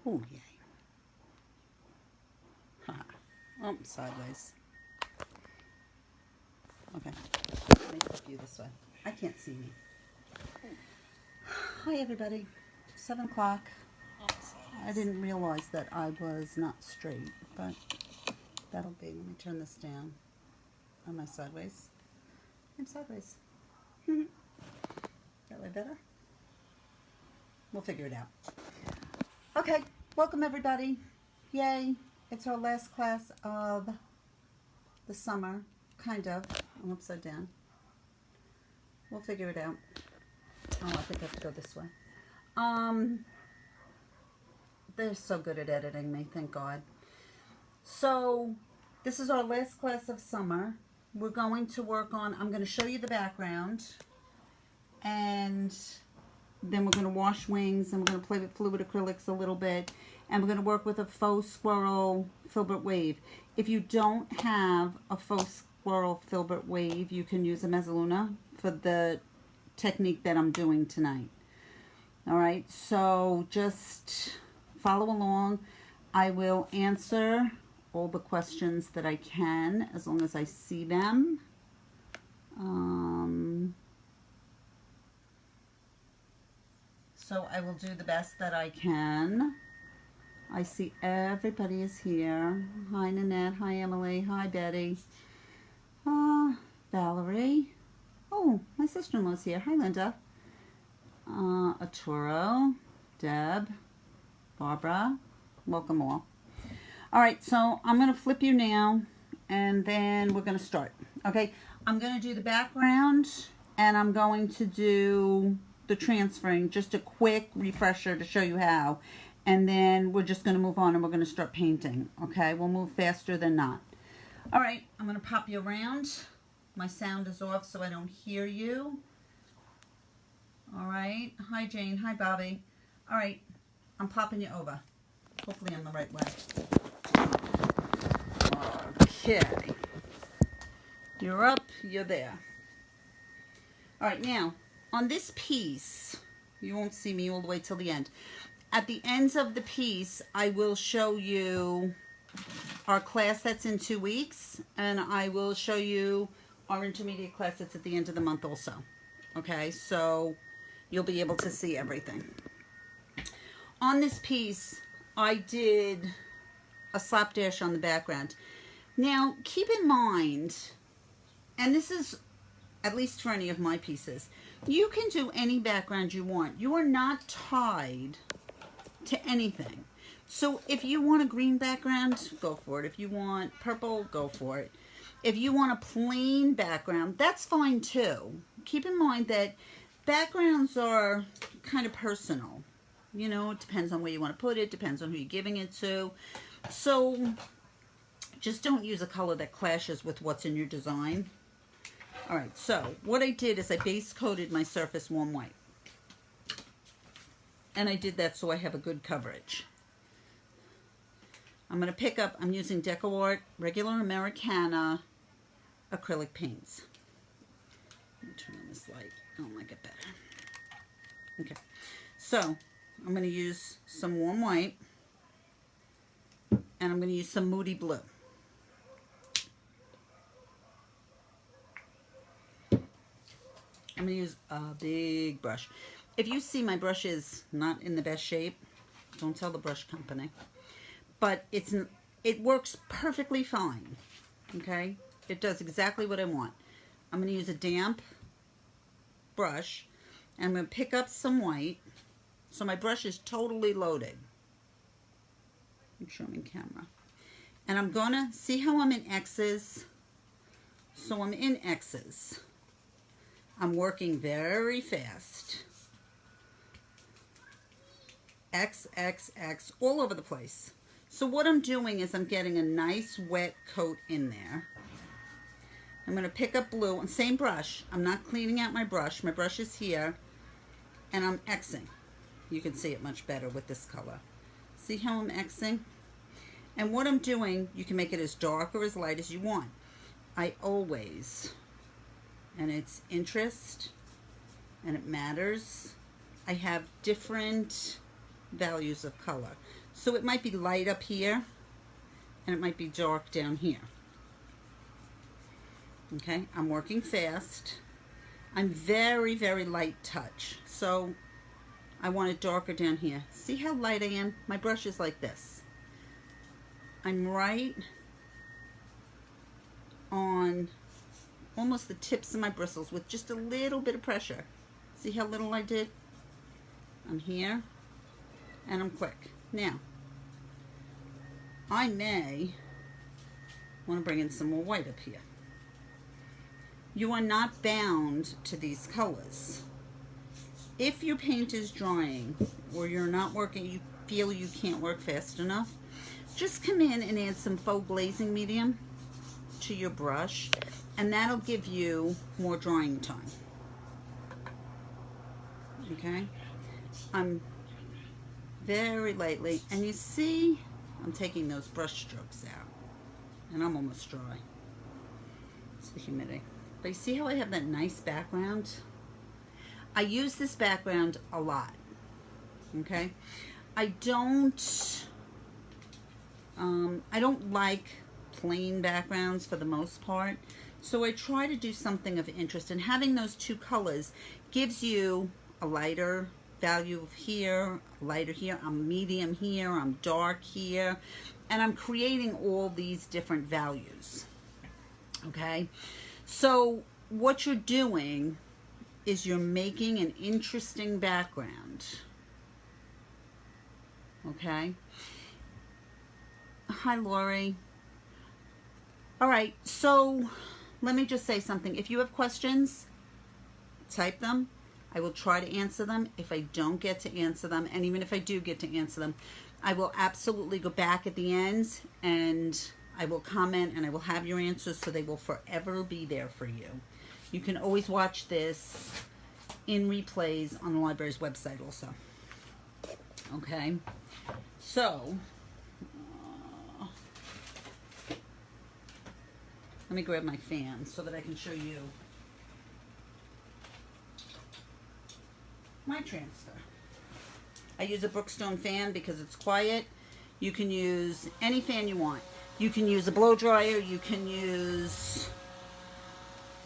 Oh, yay. Oh, sideways. Okay, let me flip you this way. I can't see me. Hi, everybody. 7 o'clock. I didn't realize that I was not straight, but that'll be. Let me turn this down. Am I sideways? I'm sideways. That way better? We'll figure it out. Okay, welcome everybody. Yay. It's our last class of the summer. Kind of. I'm upside down. We'll figure it out. Oh, I think I have to go this way. They're so good at editing me, thank God. So, this is our last class of summer. We're going to work on, I'm going to show you the background, and then we're going to wash wings, and we're going to play with fluid acrylics a little bit, and we're going to work with a faux swirl filbert wave. If you don't have a faux swirl filbert wave, you can use a Mezza for the technique that I'm doing tonight. All right, so just follow along. I will answer all the questions that I can as long as I see them. So I will do the best that I can. I see everybody is here. Hi, Nanette. Hi, Emily. Hi, Betty. Valerie. Oh, my sister-in-law's here. Hi, Linda. Arturo. Deb. Barbara. Welcome all. All right, so I'm going to flip you now, and then we're going to start. Okay, I'm going to do the background, and I'm going to do the transferring, just a quick refresher to show you how. And then we're just going to move on, and we're going to start painting. Okay, we'll move faster than not. All right, I'm going to pop you around. My sound is off, so I don't hear you. All right. Hi, Jane. Hi, Bobby. All right, I'm popping you over. Hopefully I'm the right way. Okay. You're up, you're there. All right, now, on this piece, you won't see me all the way till the end. At the ends of the piece, I will show you our class that's in 2 weeks, and I will show you our intermediate class that's at the end of the month also. Okay, so you'll be able to see everything. On this piece, I did a slapdash on the background. Now, keep in mind, and this is at least for any of my pieces, you can do any background you want. You are not tied to anything. So if you want a green background, go for it. If you want purple, go for it. If you want a plain background, that's fine too. Keep in mind that backgrounds are kind of personal. You know, it depends on where you want to put it, depends on who you're giving it to. So just don't use a color that clashes with what's in your design. All right, so what I did is I base coated my surface warm white. And I did that so I have a good coverage. I'm going to pick up, I'm using DecoArt, regular Americana acrylic paints. Let me turn on this light. I'll make it better. Okay, so I'm going to use some warm white, and I'm going to use some Moody blue. I'm going to use a big brush. If you see my brush is not in the best shape, don't tell the brush company. But it works perfectly fine, okay? It does exactly what I want. I'm going to use a damp brush, and I'm going to pick up some white. So my brush is totally loaded. I'm showing in camera. And I'm going to see how I'm in X's. So I'm in X's. I'm working very fast. X, X, X, all over the place. So what I'm doing is I'm getting a nice wet coat in there. I'm going to pick up blue, and same brush. I'm not cleaning out my brush. My brush is here, and I'm Xing. You can see it much better with this color. See how I'm Xing? And what I'm doing, you can make it as dark or as light as you want. I always, and it's interest, and it matters, I have different values of color. So it might be light up here, and it might be dark down here. Okay, I'm working fast. I'm very, very light touch. So I want it darker down here. See how light I am? My brush is like this. I'm right on almost the tips of my bristles with just a little bit of pressure. See how little I did? I'm here, and I'm quick. Now, I may want to bring in some more white up here. You are not bound to these colors. If your paint is drying or you're not working, you feel you can't work fast enough, just come in and add some faux glazing medium to your brush, and that'll give you more drying time. Okay? I'm very lightly, and you see I'm taking those brush strokes out, and I'm almost dry. It's the humidity. But you see how I have that nice background? I use this background a lot. Okay? I don't like plain backgrounds for the most part, so I try to do something of interest, and having those two colors gives you a lighter value of here, lighter here, I'm medium here, I'm dark here, and I'm creating all these different values. Okay? So what you're doing is you're making an interesting background. Okay? Hi, Lori. All right, so let me just say something. If you have questions, type them. I will try to answer them. If I don't get to answer them, and even if I do get to answer them, I will absolutely go back at the end and I will comment and I will have your answers, so they will forever be there for you. You can always watch this in replays on the library's website also. Okay, so let me grab my fan so that I can show you my transfer. I use a Brookstone fan because it's quiet. You can use any fan you want. You can use a blow dryer. You can use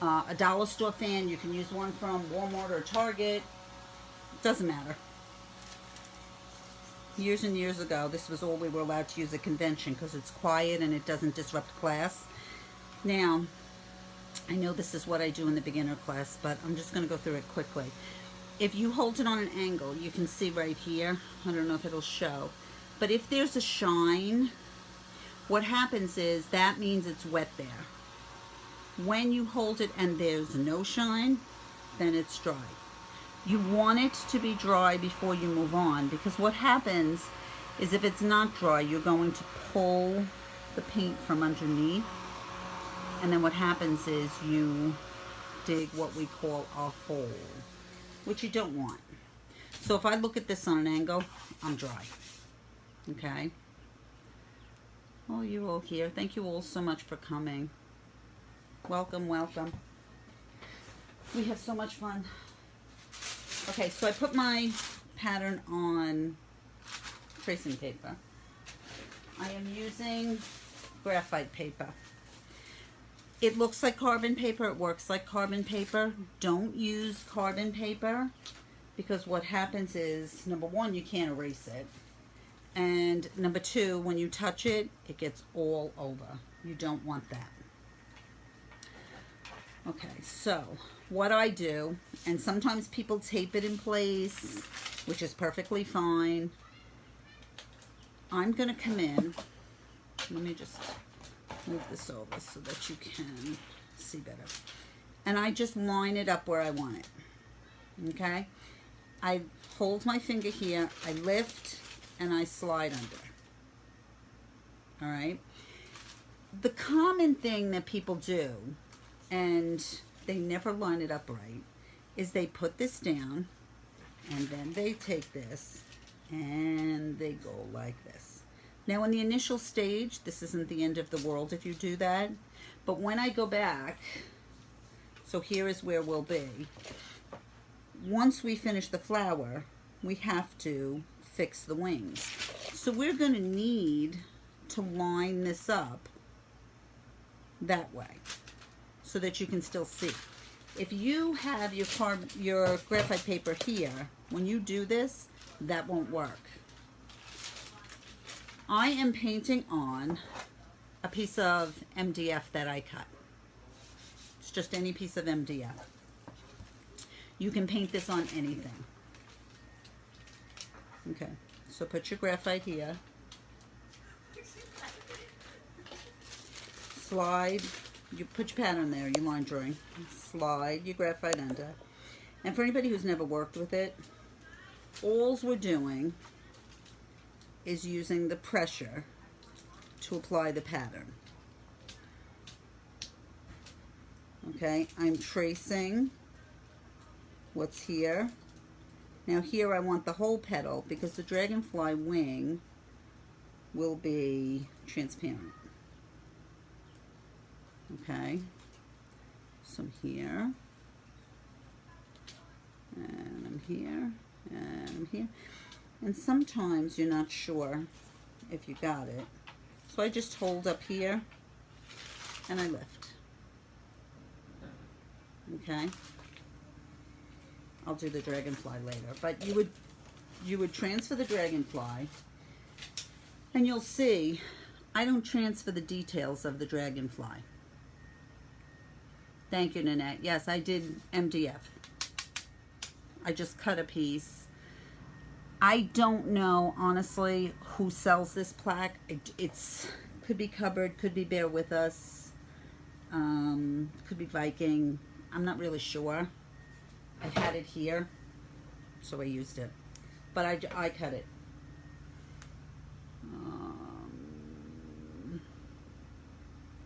a dollar store fan. You can use one from Walmart or Target. It doesn't matter. Years and years ago, this was all we were allowed to use at convention because it's quiet and it doesn't disrupt class. Now, I know this is what I do in the beginner class, but I'm just going to go through it quickly. If you hold it on an angle, you can see right here, I don't know if it'll show, but if there's a shine, what happens is that means it's wet there. When you hold it and there's no shine, then it's dry. You want it to be dry before you move on, because what happens is if it's not dry, you're going to pull the paint from underneath, and then what happens is you dig what we call a hole, which you don't want. So if I look at this on an angle, I'm dry. Okay? Oh, you're all here. Thank you all so much for coming. Welcome, welcome. We have so much fun. Okay, so I put my pattern on tracing paper. I am using graphite paper. It looks like carbon paper. It works like carbon paper. Don't use carbon paper, because what happens is, number one, you can't erase it. And number two, when you touch it, it gets all over. You don't want that. Okay, so what I do, and sometimes people tape it in place, which is perfectly fine. I'm going to come in. Let me just move this over so that you can see better. And I just line it up where I want it. Okay? I hold my finger here, I lift, and I slide under. Alright? The common thing that people do, and they never line it up right, is they put this down, and then they take this, and they go like this. Now in the initial stage, this isn't the end of the world if you do that, but when I go back, so here is where we'll be. Once we finish the flower, we have to fix the wings. So we're going to need to line this up that way so that you can still see. If you have your graphite paper here, when you do this, that won't work. I am painting on a piece of MDF that I cut. It's just any piece of MDF. You can paint this on anything. Okay, so put your graphite here. Slide, you put your pattern there, your line drawing. Slide your graphite under. And for anybody who's never worked with it, all we're doing is using the pressure to apply the pattern. Okay, I'm tracing what's here. Now here I want the whole petal because the dragonfly wing will be transparent. Okay, so I'm here, and I'm here, and I'm here. And sometimes you're not sure if you got it. So I just hold up here, and I lift. Okay, I'll do the dragonfly later, but you would transfer the dragonfly, and you'll see I don't transfer the details of the dragonfly. Thank you, Nanette. Yes, I did MDF. I just cut a piece. I don't know, honestly, who sells this plaque. It's could be Cupboard, could be Bear With Us, could be Viking. I'm not really sure. I had it here, so I used it. But I cut it.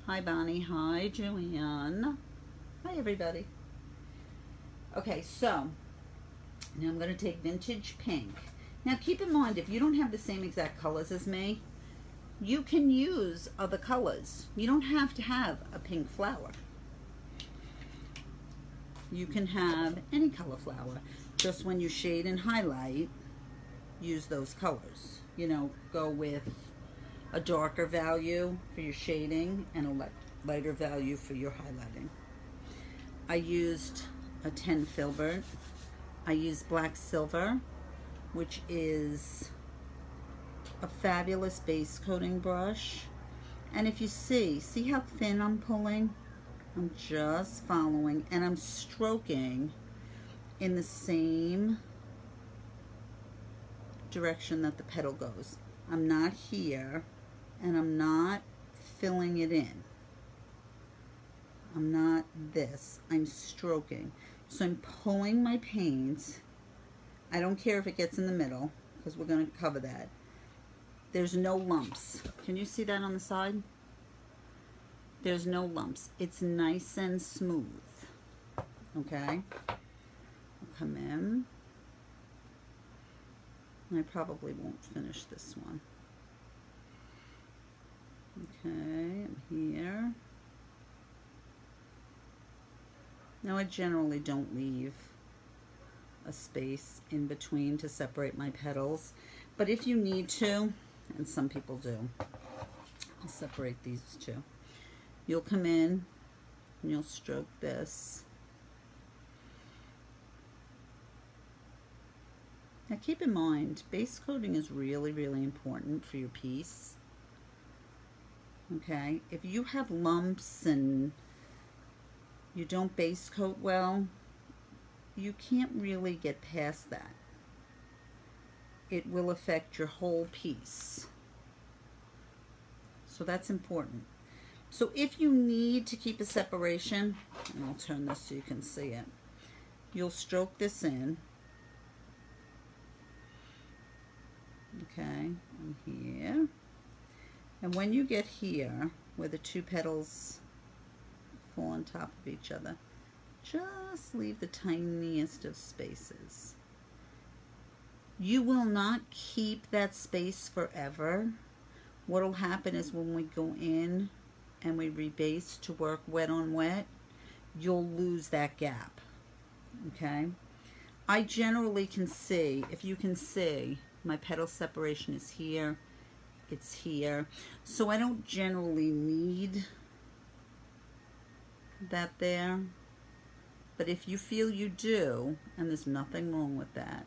Hi, Bonnie. Hi, Joanne. Hi, everybody. Okay, so now I'm going to take Vintage Pink. Now, keep in mind, if you don't have the same exact colors as me, you can use other colors. You don't have to have a pink flower. You can have any color flower. Just when you shade and highlight, use those colors. You know, go with a darker value for your shading and a lighter value for your highlighting. I used a 10 filbert. I used black silver, which is a fabulous base coating brush. And if you see how thin I'm pulling? I'm just following, and I'm stroking in the same direction that the petal goes. I'm not here, and I'm not filling it in. I'm not this. I'm stroking. So I'm pulling my paint. I don't care if it gets in the middle, because we're going to cover that. There's no lumps. Can you see that on the side? There's no lumps. It's nice and smooth. Okay? I'll come in. I probably won't finish this one. Okay, I'm here. Now I generally don't leave a space in between to separate my petals, but if you need to, and some people do, I'll separate these two. You'll come in and you'll stroke this. Now keep in mind, base coating is really, really important for your piece. Okay, if you have lumps and you don't base coat well, you can't really get past that. It will affect your whole piece. So that's important. So if you need to keep a separation, and I'll turn this so you can see it, you'll stroke this in. Okay, I'm here. And when you get here, where the two petals fall on top of each other, just leave the tiniest of spaces. You will not keep that space forever. What will happen is when we go in and we rebase to work wet on wet, you'll lose that gap. Okay? I generally can see, if you can see, my petal separation is here it's here. So I don't generally need that there. But if you feel you do, and there's nothing wrong with that,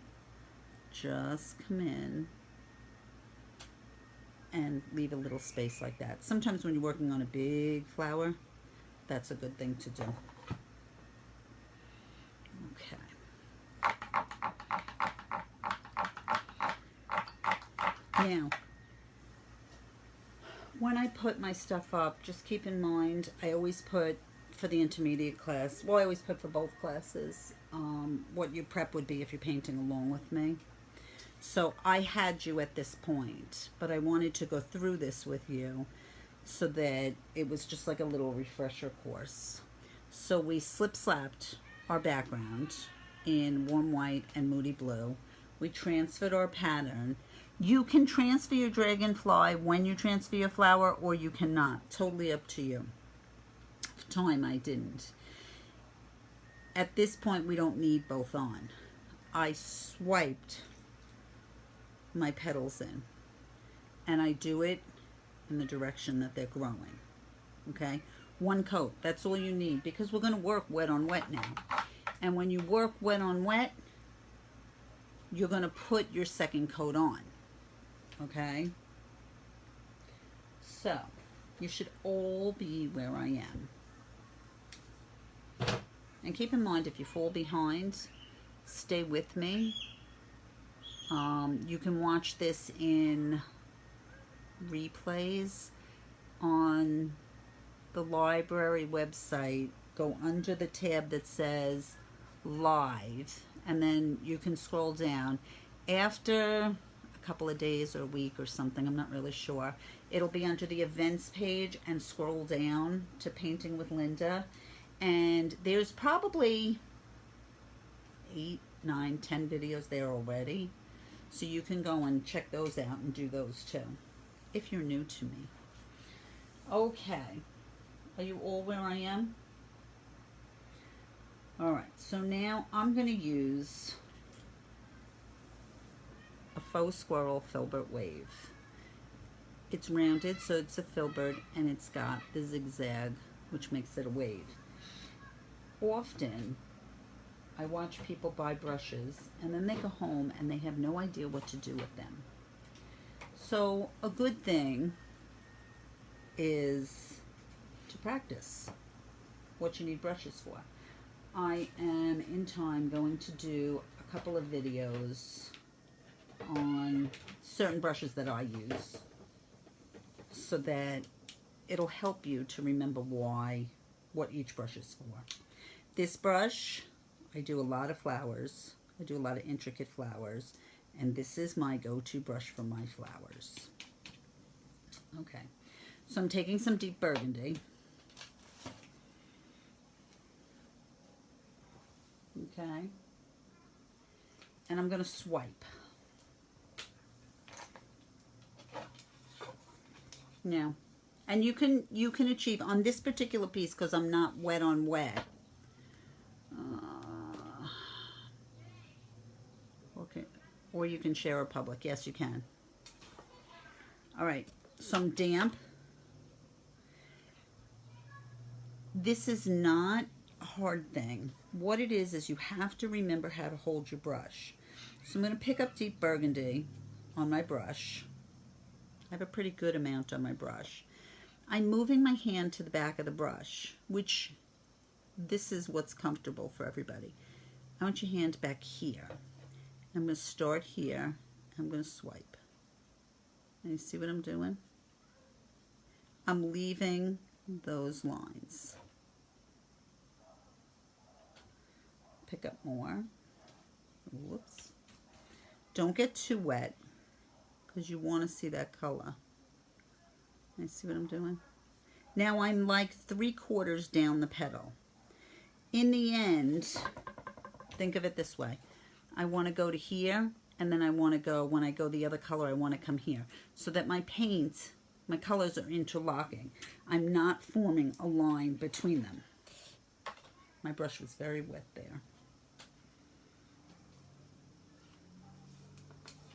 just come in and leave a little space like that. Sometimes when you're working on a big flower, that's a good thing to do. Okay. Now, when I put my stuff up, just keep in mind, I always put for the intermediate class, well, I always put for both classes, what your prep would be if you're painting along with me. So I had you at this point, but I wanted to go through this with you so that it was just like a little refresher course. So we slip-slapped our background in warm white and Moody blue. We transferred our pattern. You can transfer your dragonfly when you transfer your flower, or you cannot. Totally up to you. For time, I didn't. At this point, we don't need both on. I swiped my petals in, and I do it in the direction that they're growing. Okay, one coat, that's all you need, because we're going to work wet on wet now. And when you work wet on wet, you're going to put your second coat on. Okay, so you should all be where I am. And keep in mind, if you fall behind, stay with me. You can watch this in replays on the library website. Go under the tab that says live, and then you can scroll down. After a couple of days or a week or something, I'm not really sure, it'll be under the events page, and scroll down to Painting with Linda, and there's probably 8, 9, 10 videos there already. So you can go and check those out and do those too, if you're new to me. Okay, are you all where I am? All right, so now I'm going to use a faux squirrel filbert wave. It's rounded, so it's a filbert, and it's got the zigzag, which makes it a wave. Often, I watch people buy brushes, and then they go home and they have no idea what to do with them. So a good thing is to practice what you need brushes for. I am in time going to do a couple of videos on certain brushes that I use, so that it'll help you to remember what each brush is for. This brush, I do a lot of flowers. I do a lot of intricate flowers, and this is my go-to brush for my flowers. Okay, so I'm taking some deep burgundy. Okay, and I'm going to swipe. Now, and you can achieve on this particular piece, because I'm not wet on wet. Okay, or you can share a public. Yes, you can. All right, some damp. This is not a hard thing. What it is you have to remember how to hold your brush. So I'm going to pick up deep burgundy on my brush. I have a pretty good amount on my brush. I'm moving my hand to the back of the brush, which this is what's comfortable for everybody. I want your hand back here. I'm going to start here. I'm going to swipe. And you see what I'm doing? I'm leaving those lines. Pick up more. Whoops. Don't get too wet, because you want to see that color. You see what I'm doing? Now I'm like 3/4 down the petal. In the end, think of it this way. I want to go to here, and then I want to go, when I go the other color, I want to come here, so that my paint, my colors are interlocking. I'm not forming a line between them. My brush was very wet there.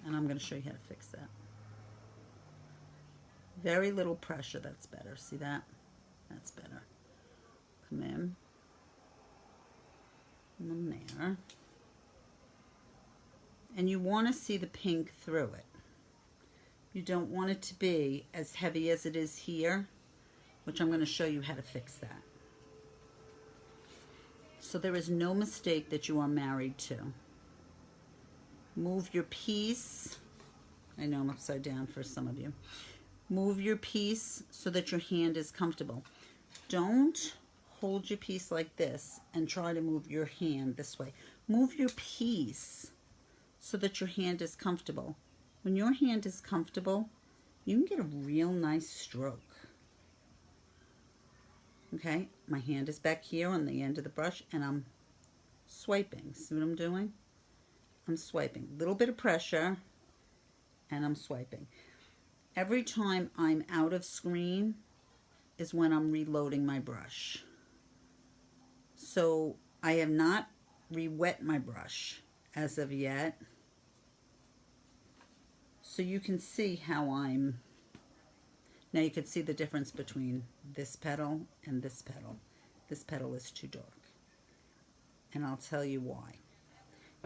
And I'm going to show you how to fix that. Very little pressure. That's better. See that? That's better. Come in. And then there. And you want to see the pink through it. You don't want it to be as heavy as it is here, which I'm going to show you how to fix that. So there is no mistake that you are married to. Move your piece. I know I'm upside down for some of you. Move your piece so that your hand is comfortable. Don't hold your piece like this and try to move your hand this way. Move your piece so that your hand is comfortable. When your hand is comfortable, you can get a real nice stroke. Okay, my hand is back here on the end of the brush and I'm swiping. See what I'm doing? I'm swiping. A little bit of pressure and I'm swiping. Every time I'm out of screen is when I'm reloading my brush. So I have not re-wet my brush as of yet. So you can see how I'm, now you can see the difference between this petal and this petal. This petal is too dark. And I'll tell you why.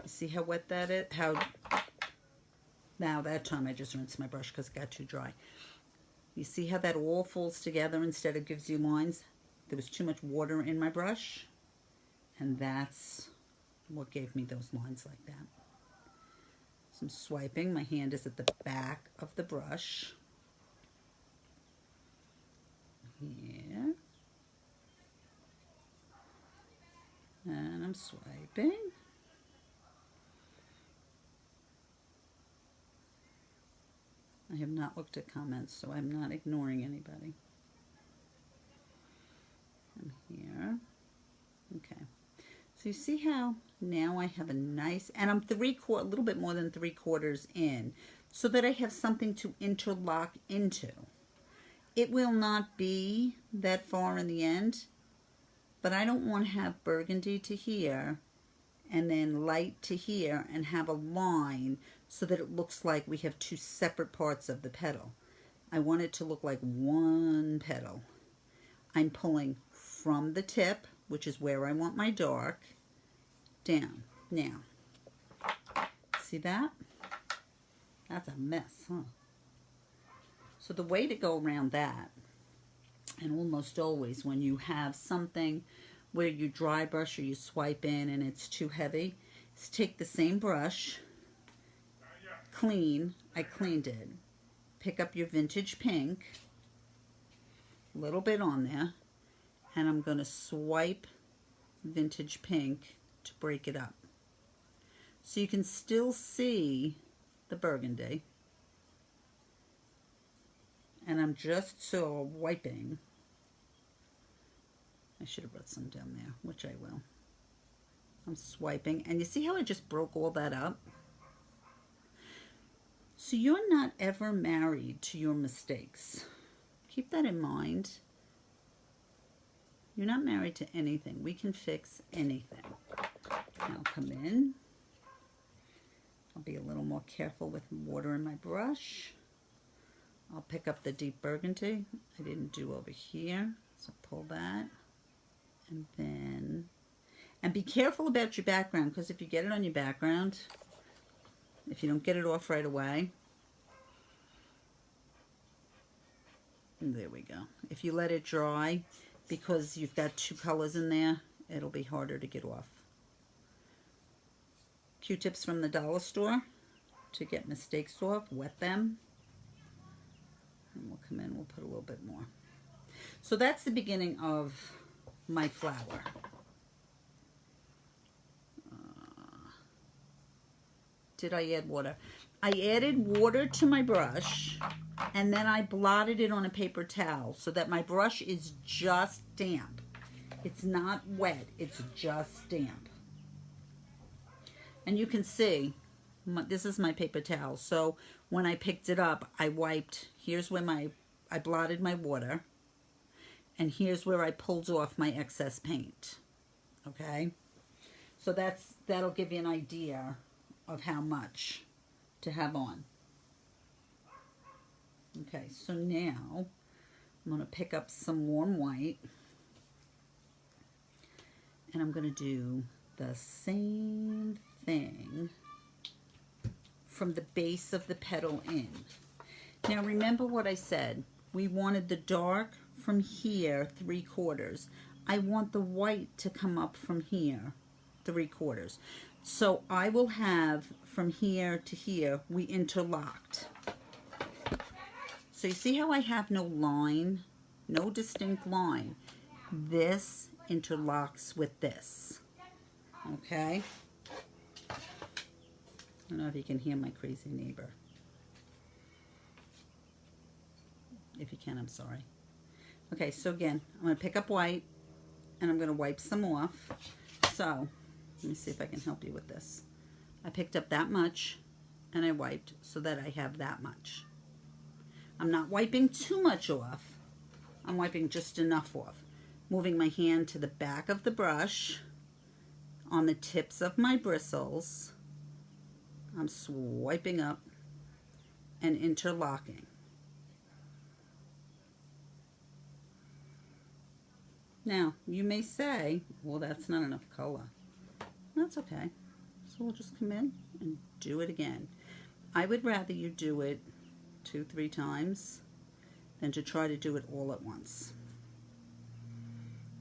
You see how wet that is? Now that time I just rinsed my brush because it got too dry. You see how that all falls together instead of gives you lines? There was too much water in my brush. And that's what gave me those lines like that. So I'm swiping. My hand is at the back of the brush. Here. And I'm swiping. I have not looked at comments, so I'm not ignoring anybody. I'm here. Okay. So you see how now I have a nice, and I'm a little bit more than 3/4 in, so that I have something to interlock into. It will not be that far in the end, but I don't want to have burgundy to here and then light to here and have a line so that it looks like we have two separate parts of the petal. I want it to look like one petal. I'm pulling from the tip, which is where I want my dark, down. Now, see that? That's a mess, huh? So the way to go around that, and almost always when you have something where you dry brush or you swipe in and it's too heavy, is take the same brush, I cleaned it, pick up your vintage pink, a little bit on there, and I'm going to swipe vintage pink to break it up. So you can still see the burgundy. And I'm just wiping. I should have brought some down there, which I will. I'm swiping. And you see how I just broke all that up? So you're not ever married to your mistakes. Keep that in mind. You're not married to anything. We can fix anything. Now come in. I'll be a little more careful with water in my brush. I'll pick up the deep burgundy. I didn't do over here. So pull that. And then, and be careful about your background, because if you get it on your background, if you don't get it off right away, there we go. If you let it dry, because you've got two colors in there, it'll be harder to get off. Q-tips from the dollar store to get mistakes off, wet them. And we'll come in, we'll put a little bit more. So that's the beginning of my flower. Did I add water? I added water to my brush, and then I blotted it on a paper towel so that my brush is just damp. It's not wet, it's just damp. And you can see, this is my paper towel. So when I picked it up, I wiped, here's where I blotted my water, and here's where I pulled off my excess paint. Okay? So that'll give you an idea of how much to have on. Okay, so now I'm going to pick up some warm white, and I'm going to do the same thing from the base of the petal in. Now remember what I said. We wanted the dark from here 3/4. I want the white to come up from here 3/4. So I will have from here to here, we interlocked. So you see how I have no line, no distinct line? This interlocks with this, okay? I don't know if you can hear my crazy neighbor. If you can, I'm sorry. Okay, so again, I'm going to pick up white, and I'm going to wipe some off. So, let me see if I can help you with this. I picked up that much, and I wiped so that I have that much. I'm not wiping too much off. I'm wiping just enough off. Moving my hand to the back of the brush, on the tips of my bristles. I'm swiping up and interlocking. Now, you may say, well, that's not enough color. That's okay. So we'll just come in and do it again. I would rather you do it 2-3 times than to try to do it all at once.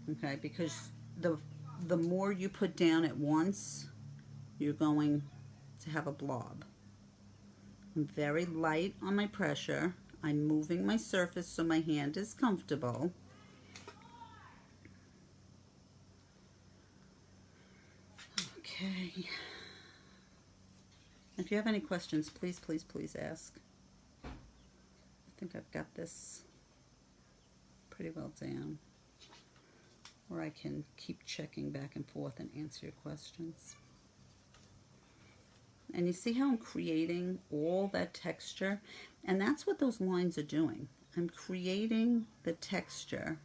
Okay, because the more you put down at once, you're going to have a blob. I'm very light on my pressure. I'm moving my surface so my hand is comfortable. Okay. If you have any questions, please, please, please ask. I think I've got this pretty well down, or I can keep checking back and forth and answer your questions. And you see how I'm creating all that texture? And that's what those lines are doing. I'm creating the texture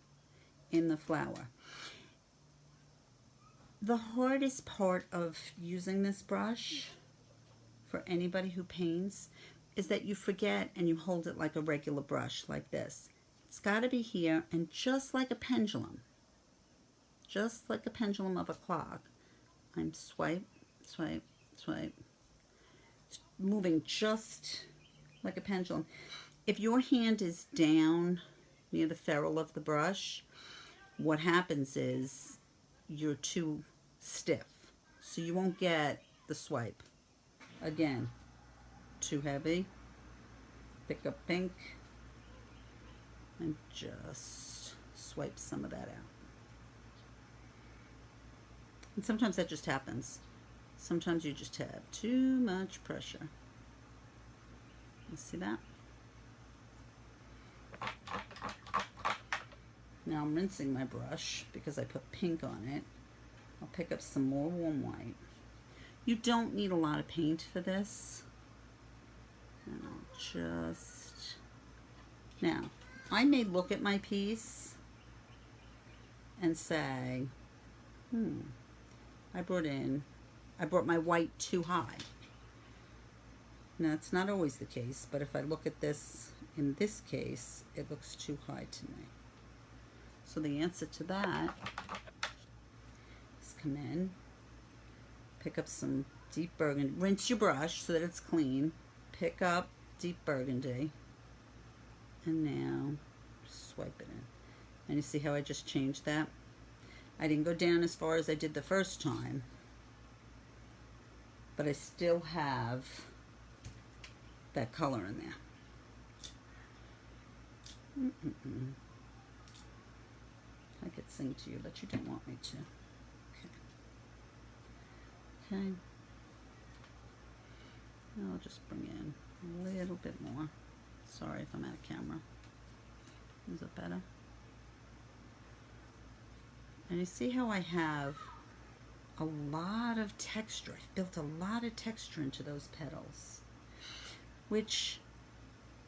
in the flower. The hardest part of using this brush for anybody who paints is that you forget and you hold it like a regular brush like this. It's got to be here, and just like a pendulum of a clock, I'm swipe, swipe, swipe, moving just like a pendulum. If your hand is down near the ferrule of the brush, what happens is you're too stiff, so you won't get the swipe. Again, too heavy, pick up pink and just swipe some of that out. And sometimes that just happens. Sometimes you just have too much pressure. You see that? Now I'm rinsing my brush because I put pink on it. I'll pick up some more warm white. You don't need a lot of paint for this. And I'll just... Now, I may look at my piece and say, I brought my white too high. Now, it's not always the case, but if I look at this, in this case, it looks too high to me. So the answer to that is come in, pick up some deep burgundy, rinse your brush so that it's clean, pick up deep burgundy, and now swipe it in. And you see how I just changed that? I didn't go down as far as I did the first time, but I still have that color in there. I could sing to you, but you don't want me to. Okay. I'll just bring in a little bit more. Sorry if I'm out of camera. Is it better? And you see how I have a lot of texture. I've built a lot of texture into those petals, which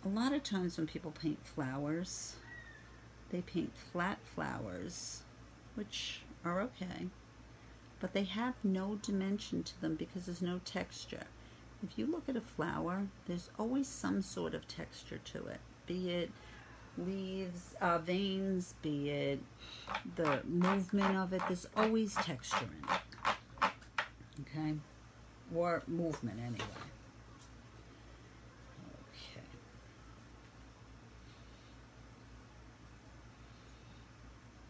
a lot of times when people paint flowers, they paint flat flowers, which are okay, but they have no dimension to them because there's no texture. If you look at a flower, there's always some sort of texture to it. be it leaves, veins, be it the movement of it. There's always texture in it, okay? Or movement anyway. Okay.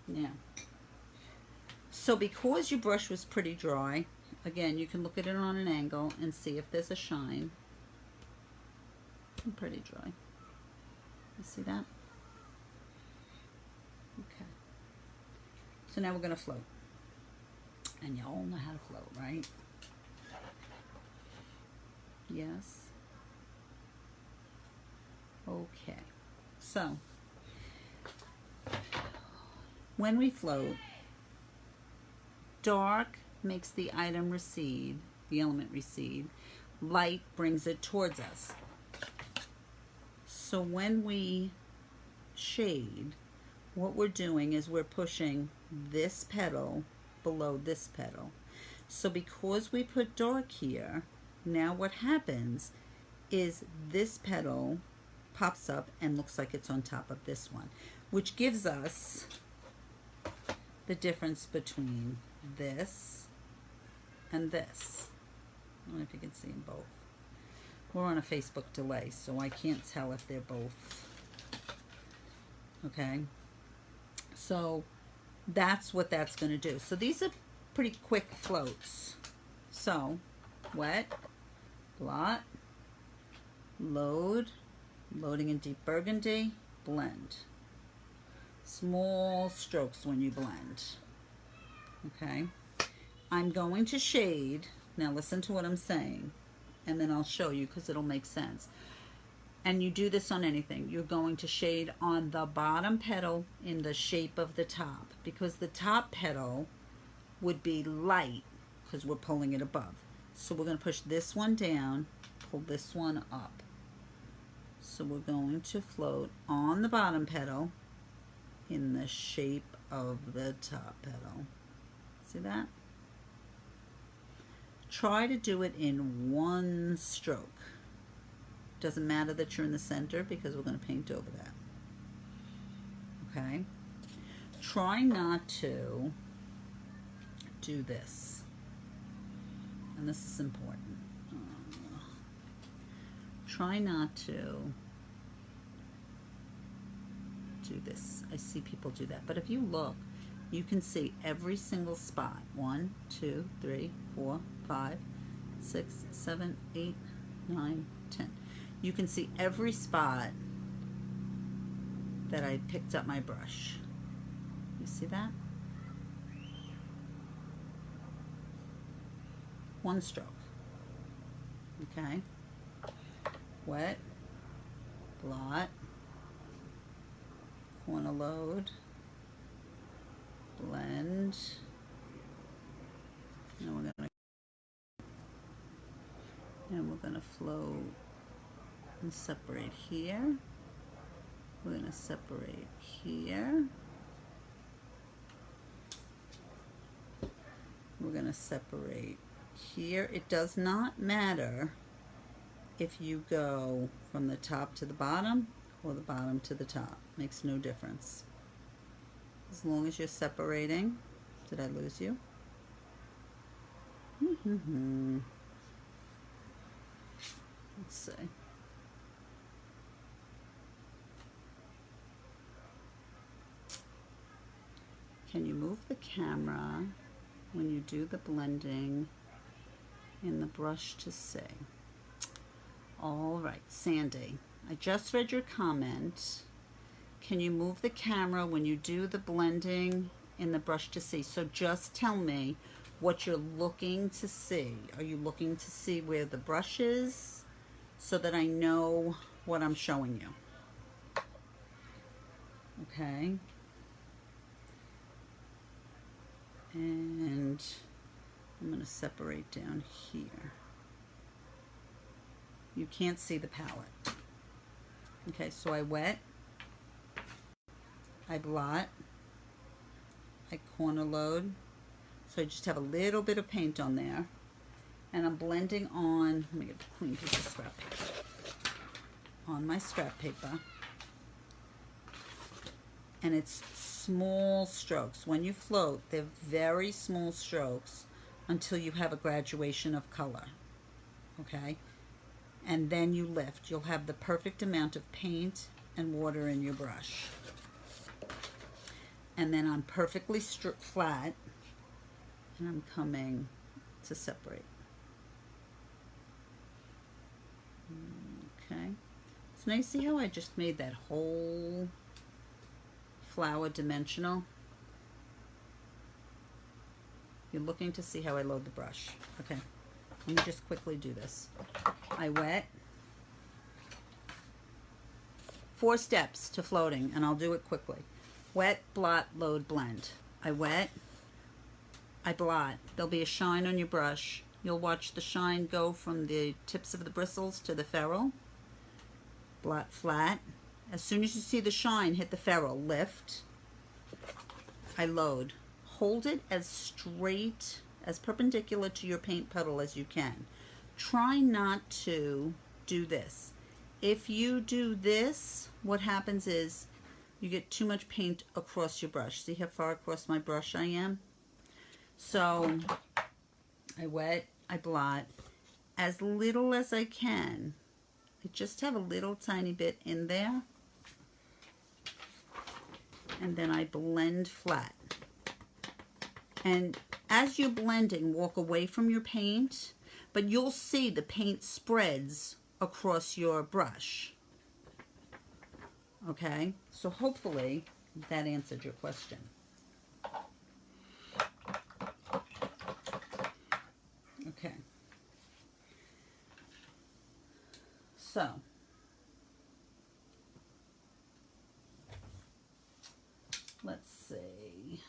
Now, so because your brush was pretty dry, again, you can look at it on an angle and see if there's a shine. Pretty dry. You see that? Okay. So now we're going to float. And y'all know how to float, right? Yes. Okay. So, when we float, dark makes the item recede, the element recede. Light brings it towards us. So when we shade, what we're doing is we're pushing this petal below this petal. So because we put dark here, now what happens is this petal pops up and looks like it's on top of this one, which gives us the difference between this and this. I don't know if you can see them both. We're on a Facebook delay, so I can't tell if they're both. Okay? So that's what that's going to do. So these are pretty quick floats. So, wet, blot, load, loading in deep burgundy, blend. Small strokes when you blend. Okay? I'm going to shade. Now listen to what I'm saying, and then I'll show you because it'll make sense. And you do this on anything. You're going to shade on the bottom petal in the shape of the top, because the top petal would be light because we're pulling it above. So we're going to push this one down, pull this one up. So we're going to float on the bottom petal in the shape of the top petal. See that? Try to do it in one stroke. Doesn't matter that you're in the center because we're going to paint over that. Okay? Try not to do this. And this is important. Try not to do this. I see people do that. But if you look, you can see every single spot. 1, 2, 3, 4, 5, 6, 7, 8, 9, 10. You can see every spot that I picked up my brush. You see that? One stroke. Okay. Wet, blot, corner load, blend. And we're gonna float and separate here. We're gonna separate here. We're gonna separate here. It does not matter if you go from the top to the bottom or the bottom to the top. Makes no difference. As long as you're separating. Did I lose you? Let's see. Can you move the camera when you do the blending in the brush to see? All right, Sandy, I just read your comment. Can you move the camera when you do the blending in the brush to see? So just tell me what you're looking to see. Are you looking to see where the brush is so that I know what I'm showing you? Okay. And I'm going to separate down here. You can't see the palette. Okay, so I wet, I blot, I corner load. So I just have a little bit of paint on there. And I'm blending on, let me get the clean piece of scrap paper. On my scrap paper, and it's small strokes. When you float, they're very small strokes until you have a graduation of color, okay? And then you lift. You'll have the perfect amount of paint and water in your brush. And then I'm perfectly flat, and I'm coming to separate. Okay. So now you see how I just made that whole flower dimensional? You're looking to see how I load the brush. Okay. Let me just quickly do this. I wet. 4 steps to floating, and I'll do it quickly. Wet, blot, load, blend. I wet. I blot. There'll be a shine on your brush. You'll watch the shine go from the tips of the bristles to the ferrule. Blot flat. As soon as you see the shine hit the ferrule, lift. I load. Hold it as straight, as perpendicular to your paint puddle as you can. Try not to do this. If you do this, what happens is you get too much paint across your brush. See how far across my brush I am? So I wet, I blot as little as I can. I just have a little tiny bit in there. And then I blend flat. And as you're blending, walk away from your paint, but you'll see the paint spreads across your brush. Okay, so hopefully that answered your question. Okay, so let's see.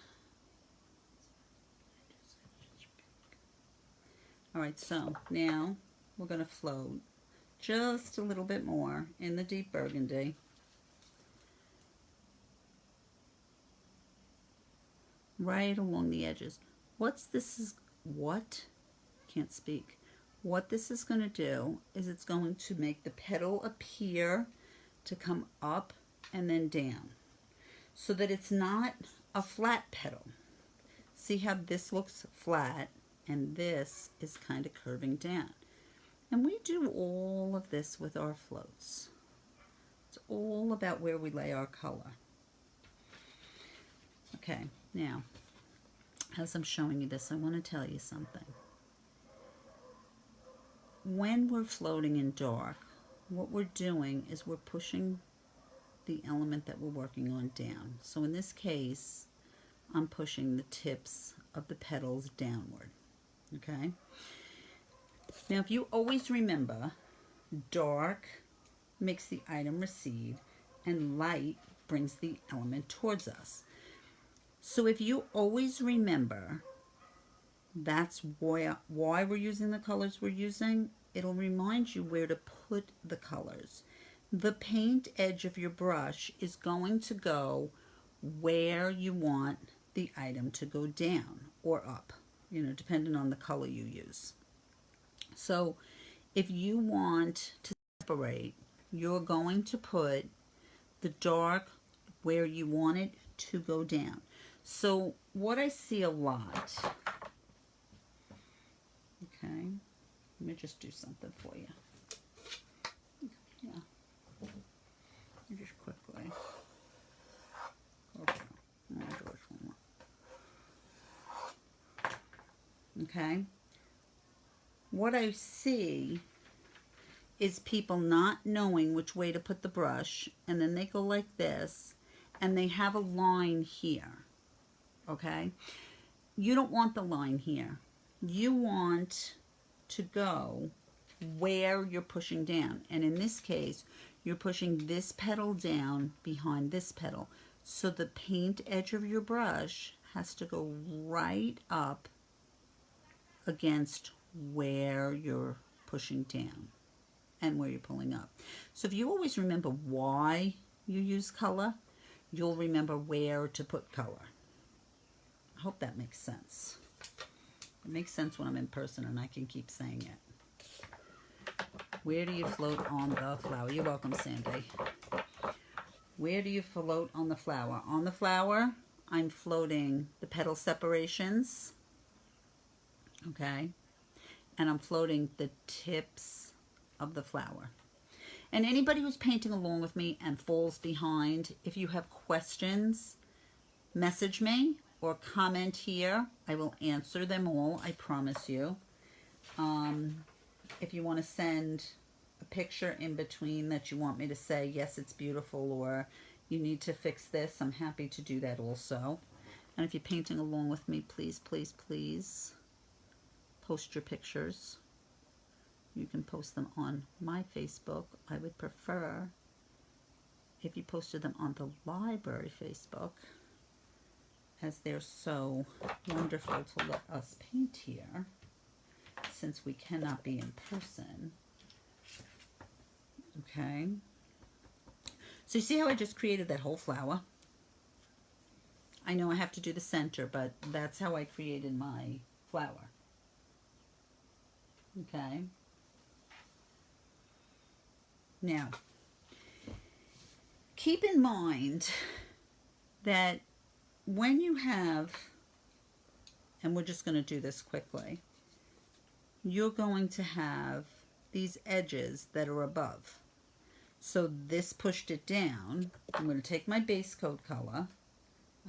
All right, so now we're going to float just a little bit more in the deep burgundy. Right along the edges. What this is going to do is it's going to make the petal appear to come up and then down, so that it's not a flat petal. See how this looks flat and this is kind of curving down. And we do all of this with our floats. It's all about where we lay our color. Okay, now, as I'm showing you this, I want to tell you something. When we're floating in dark, what we're doing is we're pushing the element that we're working on down. So in this case, I'm pushing the tips of the petals downward. Okay? Now, if you always remember, dark makes the item recede, and light brings the element towards us. So if you always remember, that's why we're using the colors we're using. It'll remind you where to put the colors. The paint edge of your brush is going to go where you want the item to go down or up, you know, depending on the color you use. So if you want to separate, you're going to put the dark where you want it to go down. So what I see a lot, okay, let me just do something for you. Yeah, just quickly. Okay, okay. What I see is people not knowing which way to put the brush, and then they go like this, and they have a line here, okay? You don't want the line here. You want to go where you're pushing down, and in this case, you're pushing this petal down behind this petal, so the paint edge of your brush has to go right up against where you're pushing down and where you're pulling up. So if you always remember why you use color, you'll remember where to put color. I hope that makes sense. It makes sense when I'm in person and I can keep saying it. Where do you float on the flower? You're welcome, Sandy. Where do you float on the flower? On the flower, I'm floating the petal separations, okay? And I'm floating the tips of the flower. And anybody who's painting along with me and falls behind, if you have questions, message me or comment here. I will answer them all, I promise you. If you want to send a picture in between that you want me to say, yes, it's beautiful, or you need to fix this, I'm happy to do that also. And if you're painting along with me, please, please, please post your pictures. You can post them on my Facebook. I would prefer if you posted them on the library Facebook, as they're so wonderful to let us paint here, since we cannot be in person. Okay. So you see how I just created that whole flower? I know I have to do the center, but that's how I created my flower. Okay. Now, keep in mind that when you have, and we're just going to do this quickly, you're going to have these edges that are above. So this pushed it down. I'm going to take my base coat color.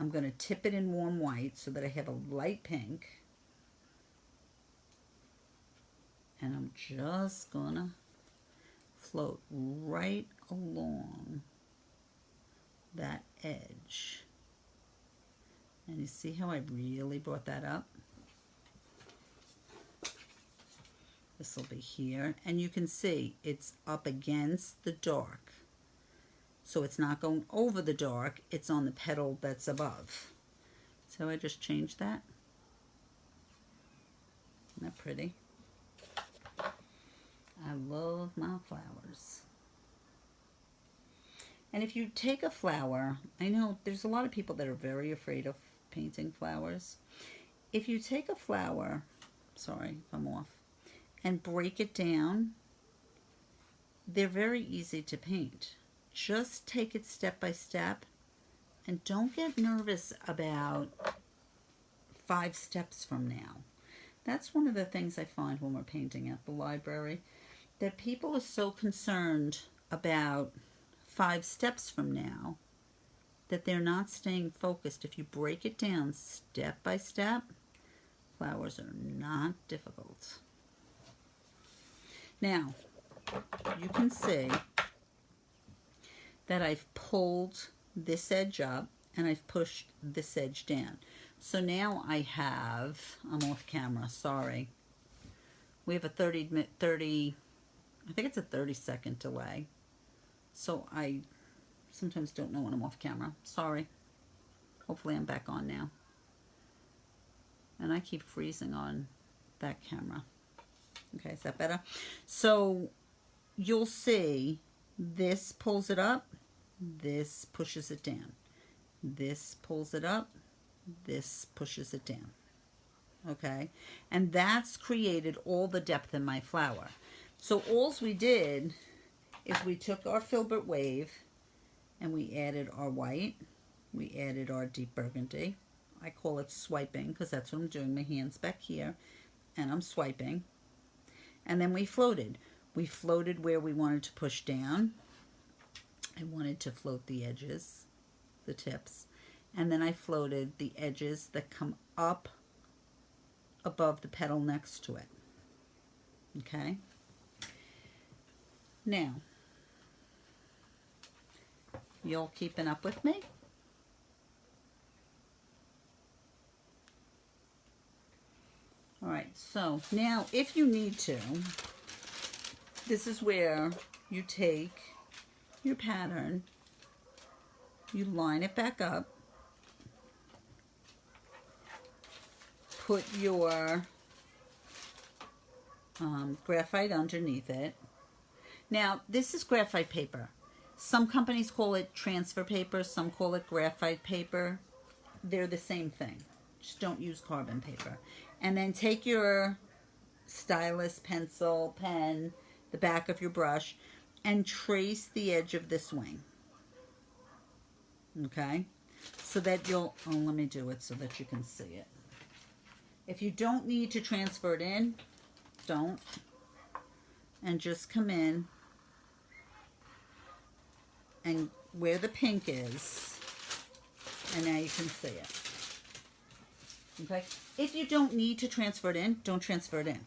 I'm going to tip it in warm white so that I have a light pink. And I'm just going to float right along that edge. And you see how I really brought that up? This will be here. And you can see it's up against the dark. So it's not going over the dark, it's on the petal that's above. So I just changed that. Isn't that pretty? I love my flowers. And if you take a flower, I know there's a lot of people that are very afraid of painting flowers. If you take a flower, sorry if I'm off, and break it down, they're very easy to paint. Just take it step by step, and don't get nervous about 5 steps from now. That's one of the things I find when we're painting at the library, that people are so concerned about 5 steps from now that they're not staying focused. If you break it down step by step, flowers are not difficult. Now, you can see that I've pulled this edge up and I've pushed this edge down. So now I have, I'm off camera, sorry. We have a 30, I think it's a 30-second delay. So I sometimes don't know when I'm off camera. Sorry. Hopefully I'm back on now. And I keep freezing on that camera. Okay, is that better? So you'll see this pulls it up, this pushes it down. This pulls it up, this pushes it down. Okay, and that's created all the depth in my flower. So all we did is we took our filbert wave and we added our white, we added our deep burgundy. I call it swiping because that's what I'm doing. My hand's back here and I'm swiping. And then we floated. We floated where we wanted to push down. I wanted to float the edges, the tips. And then I floated the edges that come up above the petal next to it. Okay? Now, you all keeping up with me? All right, so now if you need to, this is where you take your pattern, you line it back up, put your graphite underneath it. Now, this is graphite paper. Some companies call it transfer paper, some call it graphite paper. They're the same thing. Just don't use carbon paper. And then take your stylus, pencil, pen, the back of your brush, and trace the edge of this wing. okay? So that you'll, oh, let me do it so that you can see it. If you don't need to transfer it in, don't. And just come in and where the pink is, and now you can see it. Okay? If you don't need to transfer it in, don't transfer it in.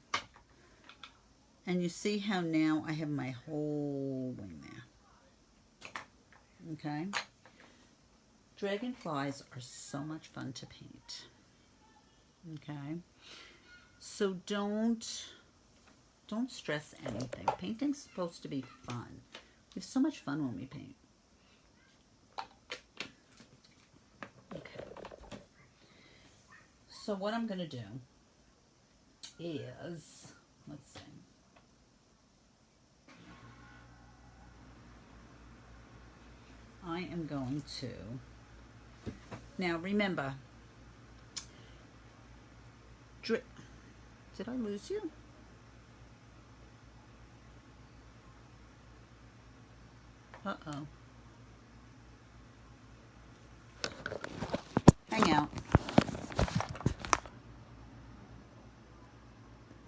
And you see how now I have my whole wing there. Okay? Dragonflies are so much fun to paint. Okay? So don't stress anything. Painting's supposed to be fun. We have so much fun when we paint. Okay. So what I'm going to do is, let's see. I am going to, now remember, did I lose you? Uh-oh. Hang out.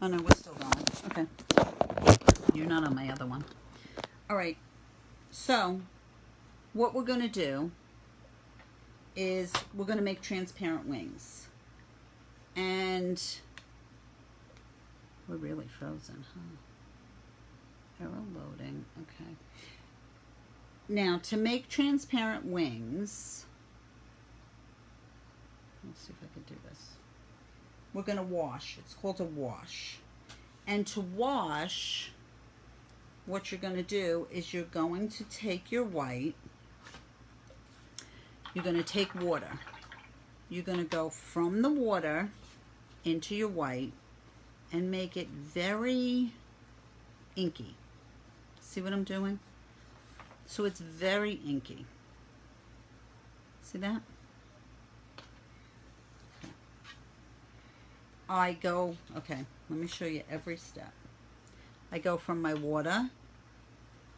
Oh no, we're still going. Okay. You're not on my other one. All right. So, what we're going to do is we're going to make transparent wings. And we're really frozen, huh? Arrow loading. Okay. Now, to make transparent wings, let's see if I can do this. We're going to wash. It's called a wash. And to wash, what you're going to do is you're going to take your white, you're going to take water. You're going to go from the water into your white and make it very inky. See what I'm doing? So it's very inky. See that? Okay. I go, okay, let me show you every step. I go from my water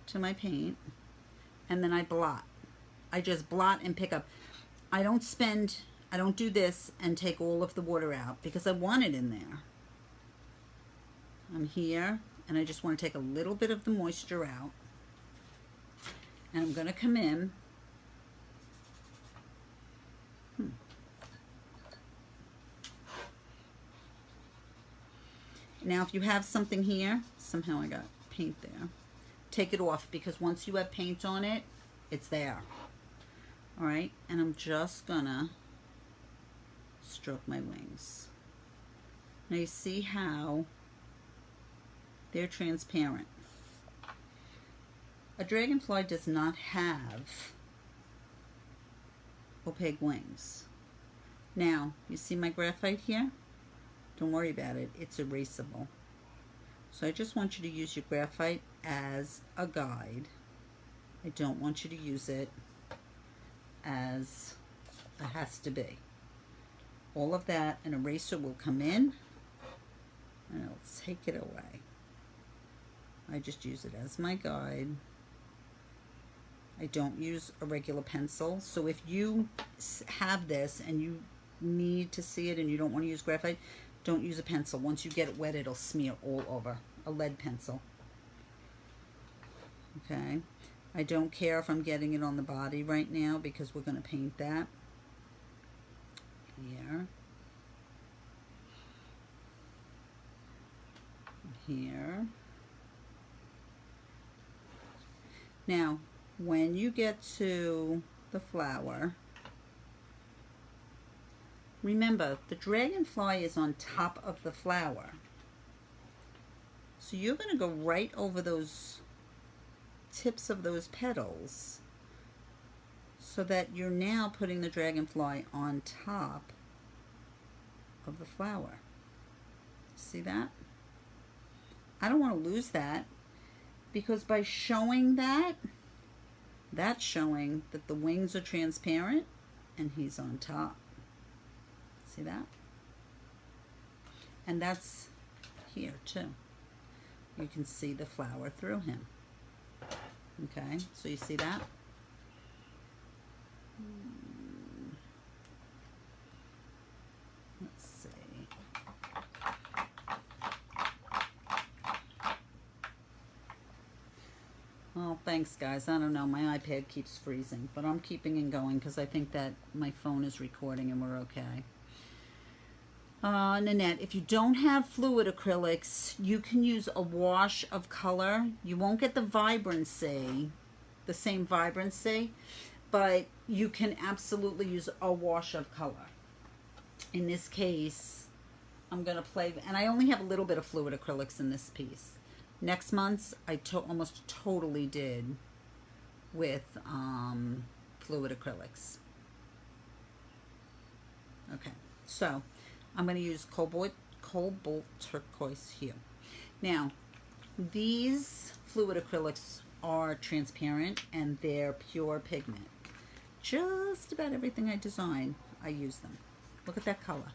to my paint, and then I blot. I just blot and pick up. I don't do this and take all of the water out because I want it in there. I'm here, and I just want to take a little bit of the moisture out. And I'm going to come in. Now, if you have something here, somehow I got paint there. Take it off because once you have paint on it, it's there. All right, and I'm just gonna stroke my wings. Now you see how they're transparent. A dragonfly does not have opaque wings. Now, you see my graphite here? Don't worry about it, it's erasable. So I just want you to use your graphite as a guide. I don't want you to use it as it has to be. All of that, an eraser will come in and it'll take it away. I just use it as my guide. I don't use a regular pencil. So if you have this and you need to see it and you don't want to use graphite, don't use a pencil. Once you get it wet, it'll smear all over. A lead pencil. Okay. I don't care if I'm getting it on the body right now because we're going to paint that. Here. Here. Now, when you get to the flower, remember, the dragonfly is on top of the flower. So you're going to go right over those tips of those petals so that you're now putting the dragonfly on top of the flower. See that? I don't want to lose that because by showing that, that's showing that the wings are transparent and he's on top. See that? And that's here too. You can see the flower through him. Okay, so you see that? Let's see. Oh, thanks guys. I don't know. My iPad keeps freezing, but I'm keeping it going because I think that my phone is recording and we're okay. Nanette, if you don't have fluid acrylics, you can use a wash of color. You won't get the vibrancy, the same vibrancy, but you can absolutely use a wash of color. In this case, I'm going to play, and I only have a little bit of fluid acrylics in this piece. Next month's, I almost totally did with fluid acrylics. Okay, so I'm going to use Cobalt Turquoise hue. Now, these fluid acrylics are transparent and they're pure pigment. Just about everything I design, I use them. Look at that color.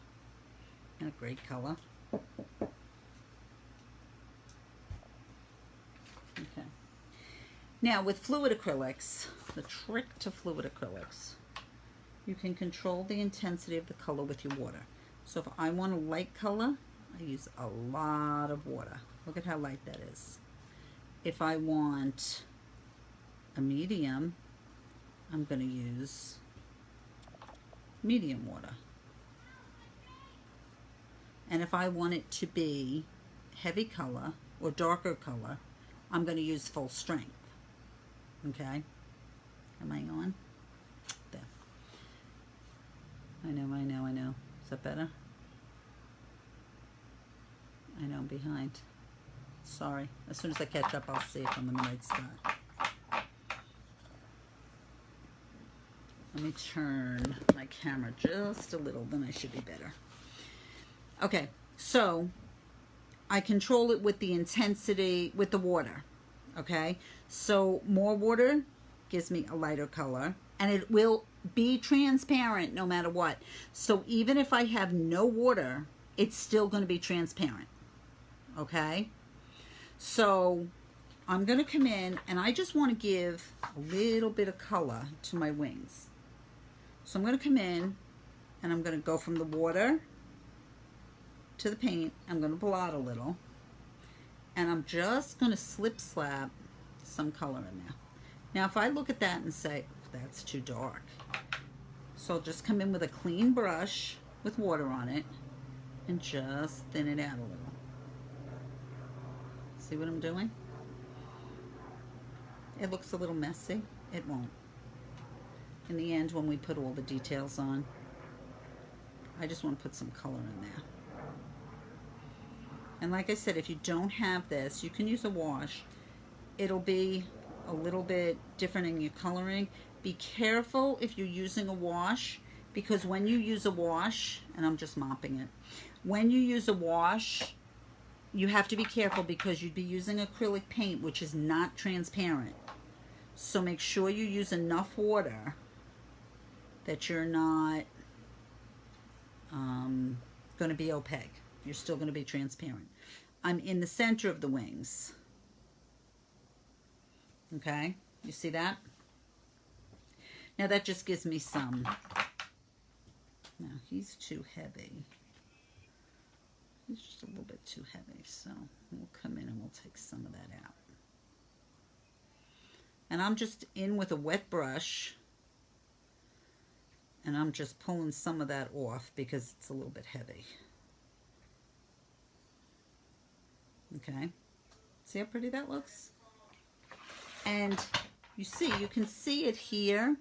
Isn't a great color? Okay. Now, with fluid acrylics, the trick to fluid acrylics, you can control the intensity of the color with your water. So if I want a light color, I use a lot of water. Look at how light that is. If I want a medium, I'm going to use medium water. And if I want it to be heavy color or darker color, I'm going to use full strength. Okay? Am I on? There. I know. Is that better? I know I'm behind. Sorry. As soon as I catch up, I'll see if I'm in the right spot. Let me turn my camera just a little, then I should be better. Okay, so I control it with the intensity, with the water. Okay, so more water gives me a lighter color, and it will be transparent no matter what. So even if I have no water, it's still going to be transparent. Okay, so I'm going to come in and I just want to give a little bit of color to my wings. So I'm going to come in and I'm going to go from the water to the paint. I'm going to blot a little, and I'm just going to slip slap some color in there. Now if I look at that and say, that's too dark, so I'll just come in with a clean brush with water on it and just thin it out a little. See what I'm doing? It looks a little messy. It won't. In the end, when we put all the details on, I just want to put some color in there. And like I said, if you don't have this, you can use a wash. It'll be a little bit different in your coloring. Be careful if you're using a wash, because when you use a wash, and I'm just mopping it, when you use a wash, you have to be careful because you'd be using acrylic paint, which is not transparent. So make sure you use enough water that you're not going to be opaque. You're still going to be transparent. I'm in the center of the wings. Okay, you see that? Now that just gives me some. Now he's too heavy. He's just a little bit too heavy, so we'll come in and we'll take some of that out. And I'm just in with a wet brush, and I'm just pulling some of that off because it's a little bit heavy. Okay, see how pretty that looks? And you can see it here,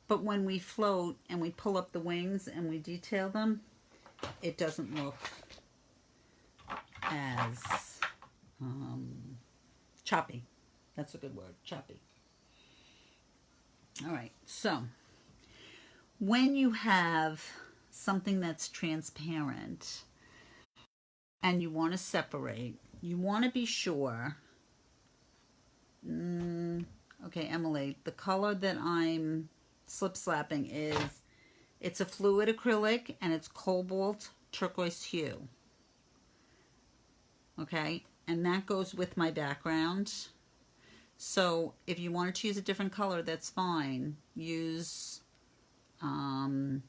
but when we float and we pull up the wings and we detail them, it doesn't look as choppy. That's a good word, choppy. All right, so when you have something that's transparent and you want to separate, you want to be sure. Okay, Emily, the color that I'm slip slapping it's a fluid acrylic and it's Cobalt Turquoise hue. Okay, and that goes with my background. So if you wanted to use a different color, that's fine. Use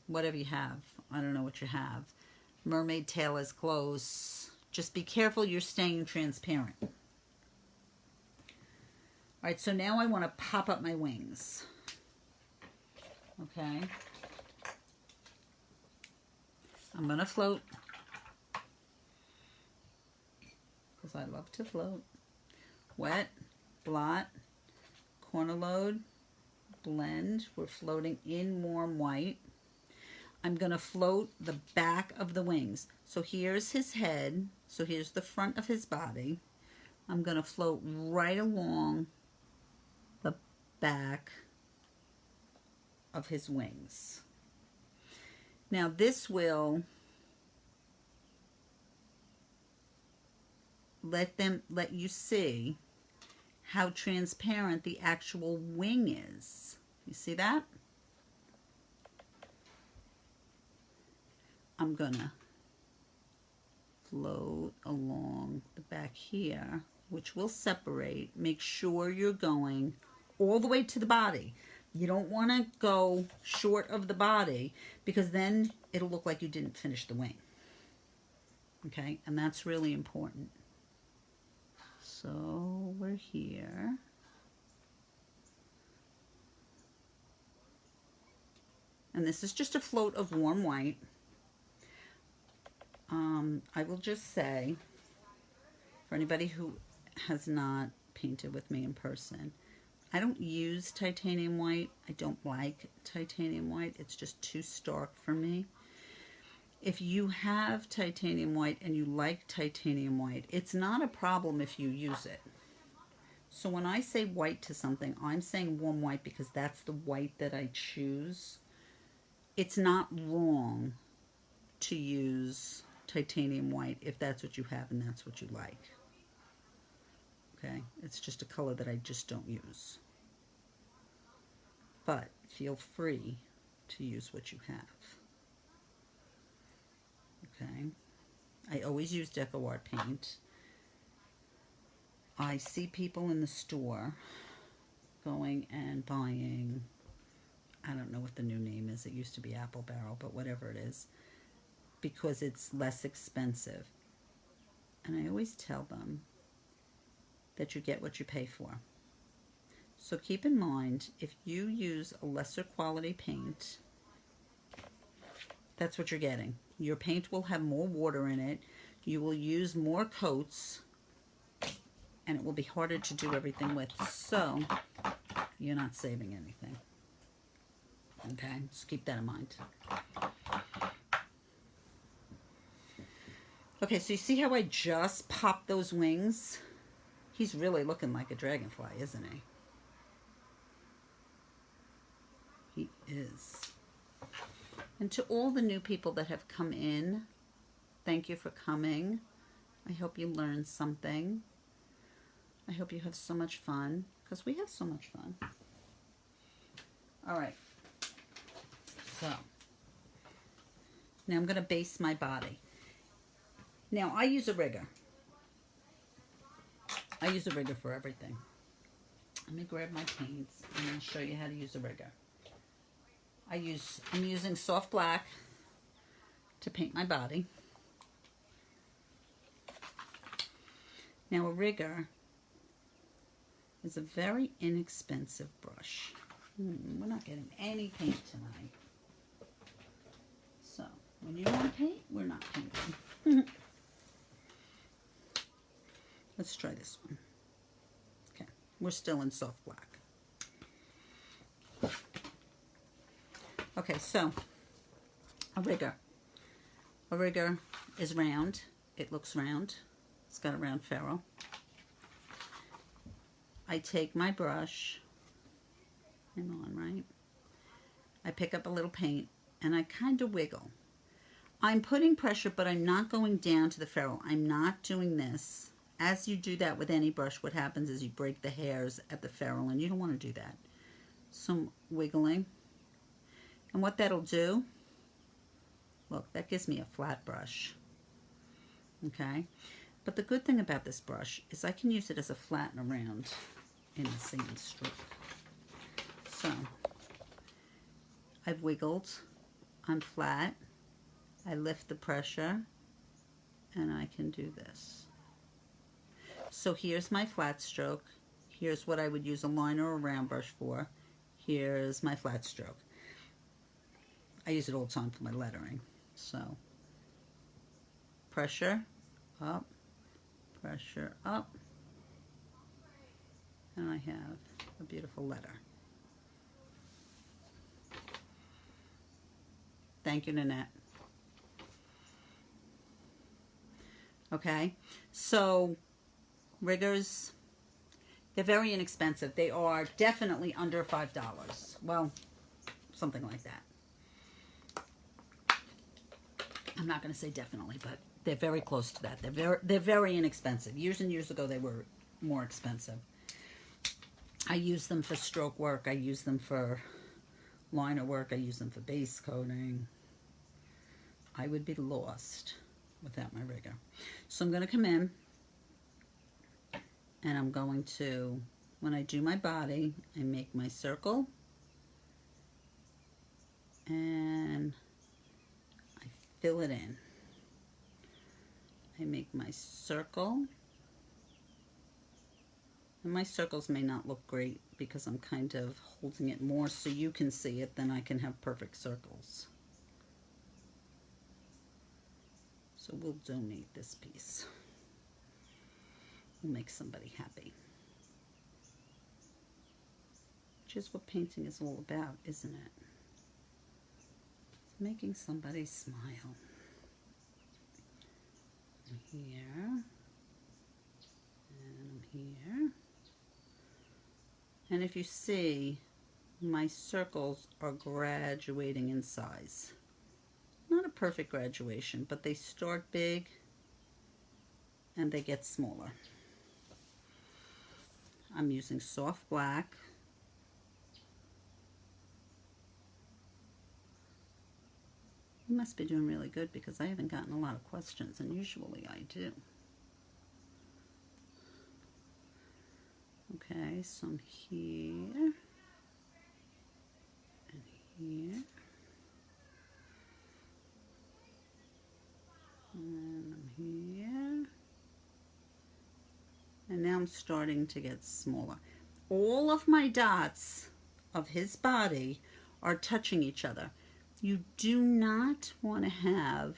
whatever you have. I don't know what you have. Mermaid tail is close. Just be careful you're staying transparent. All right, so now I want to pop up my wings. Okay. I'm going to float, because I love to float. Wet, blot, corner load, blend. We're floating in warm white. I'm going to float the back of the wings. So here's his head. So here's the front of his body. I'm going to float right along the back of his wings. Now this will let you see how transparent the actual wing is. You see that? I'm gonna float along the back here, which will separate. Make sure you're going all the way to the body. You don't want to go short of the body, because then it'll look like you didn't finish the wing. Okay, and that's really important. So we're here. And this is just a float of warm white. I will just say, for anybody who has not painted with me in person, I don't use titanium white. I don't like titanium white. It's just too stark for me. If you have titanium white and you like titanium white, it's not a problem if you use it. So when I say white to something, I'm saying warm white because that's the white that I choose. It's not wrong to use titanium white if that's what you have and that's what you like. Okay, it's just a color that I just don't use. But feel free to use what you have. Okay, I always use DecoArt paint. I see people in the store going and buying, I don't know what the new name is. It used to be Apple Barrel, but whatever it is, because it's less expensive. And I always tell them that you get what you pay for. So keep in mind, if you use a lesser quality paint, that's what you're getting. Your paint will have more water in it. You will use more coats, and it will be harder to do everything with. So you're not saving anything. Okay, just keep that in mind. Okay, so you see how I just popped those wings? He's really looking like a dragonfly, isn't he? He is. And to all the new people that have come in, thank you for coming. I hope you learned something. I hope you have so much fun, because we have so much fun. All right. So, now I'm going to base my body. Now, I use a rigger. I use a rigger for everything. Let me grab my paints and I'll show you how to use a rigger. I'm using soft black to paint my body. Now, a rigger is a very inexpensive brush. We're not getting any paint tonight. So, when you want to paint, we're not painting. Let's try this one. Okay, we're still in soft black. Okay, so a rigger. A rigger is round. It looks round. It's got a round ferrule. I take my brush, I'm on, right? I pick up a little paint and I kind of wiggle. I'm putting pressure, but I'm not going down to the ferrule. I'm not doing this. As you do that with any brush, what happens is you break the hairs at the ferrule, and you don't want to do that. Some wiggling. And what that'll do, look, that gives me a flat brush. Okay? But the good thing about this brush is I can use it as a flat and a round. in the same stroke. So I've wiggled, I'm flat, I lift the pressure, and I can do this. So here's my flat stroke. Here's what I would use a liner or a round brush for. Here's my flat stroke. I use it all the time for my lettering. So pressure up, and I have a beautiful letter. Thank you, Nanette. Okay, so riggers, they're very inexpensive. They are definitely under $5. Well, something like that. I'm not going to say definitely, but they're very close to that. They're very inexpensive. Years and years ago, they were more expensive. I use them for stroke work. I use them for liner work. I use them for base coating. I would be lost without my rigger. So I'm going to come in, and I'm going to, when I do my body, I make my circle, and I fill it in. I make my circle, and my circles may not look great because I'm kind of holding it more so you can see it than I can have perfect circles. So we'll donate this piece. We'll make somebody happy. Which is what painting is all about, isn't it? It's making somebody smile. I'm here. And I'm here. And if you see, my circles are graduating in size. Not a perfect graduation, but they start big and they get smaller. I'm using soft black. You must be doing really good because I haven't gotten a lot of questions, and usually I do. Okay, so I'm here and here. And I'm here. And now I'm starting to get smaller. All of my dots of his body are touching each other. You do not want to have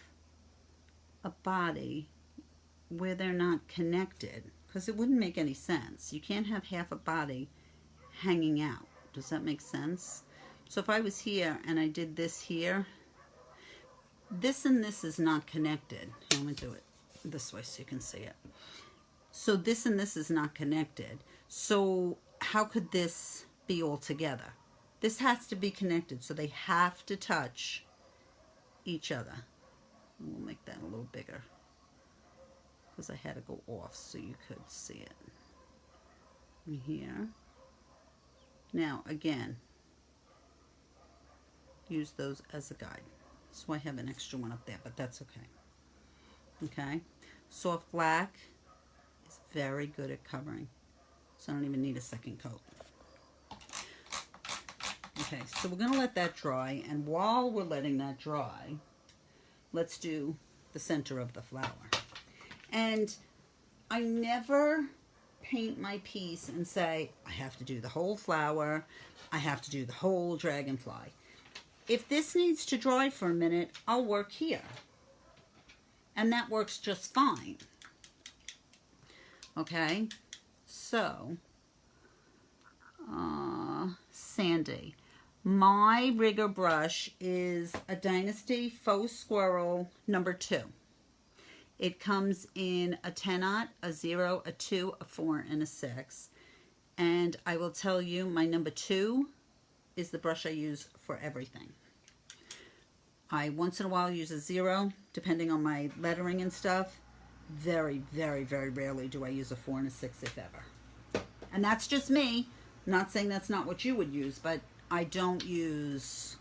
a body where they're not connected, because it wouldn't make any sense. You can't have half a body hanging out. Does that make sense? So if I was here and I did this here, this and this is not connected. I'm going to do it this way so you can see it. So this and this is not connected. So how could this be all together? This has to be connected, so they have to touch each other. We'll make that a little bigger because I had to go off so you could see it. Here. Now again, use those as a guide. So I have an extra one up there, but that's okay. Okay, soft black is very good at covering, so I don't even need a second coat. Okay, so we're gonna let that dry, and while we're letting that dry, let's do the center of the flower. And I never paint my piece and say, I have to do the whole flower, I have to do the whole dragonfly. If this needs to dry for a minute, I'll work here. And that works just fine. Okay, so, Sandy. My rigger brush is a Dynasty Faux Squirrel number 2. It comes in a 10-aught, a 0, a 2, a 4, and a 6. And I will tell you, my number 2 is the brush I use for everything. I once in a while use a 0, depending on my lettering and stuff. Very, very, very rarely do I use a 4 and a 6, if ever. And that's just me. I'm not saying that's not what you would use, but I don't use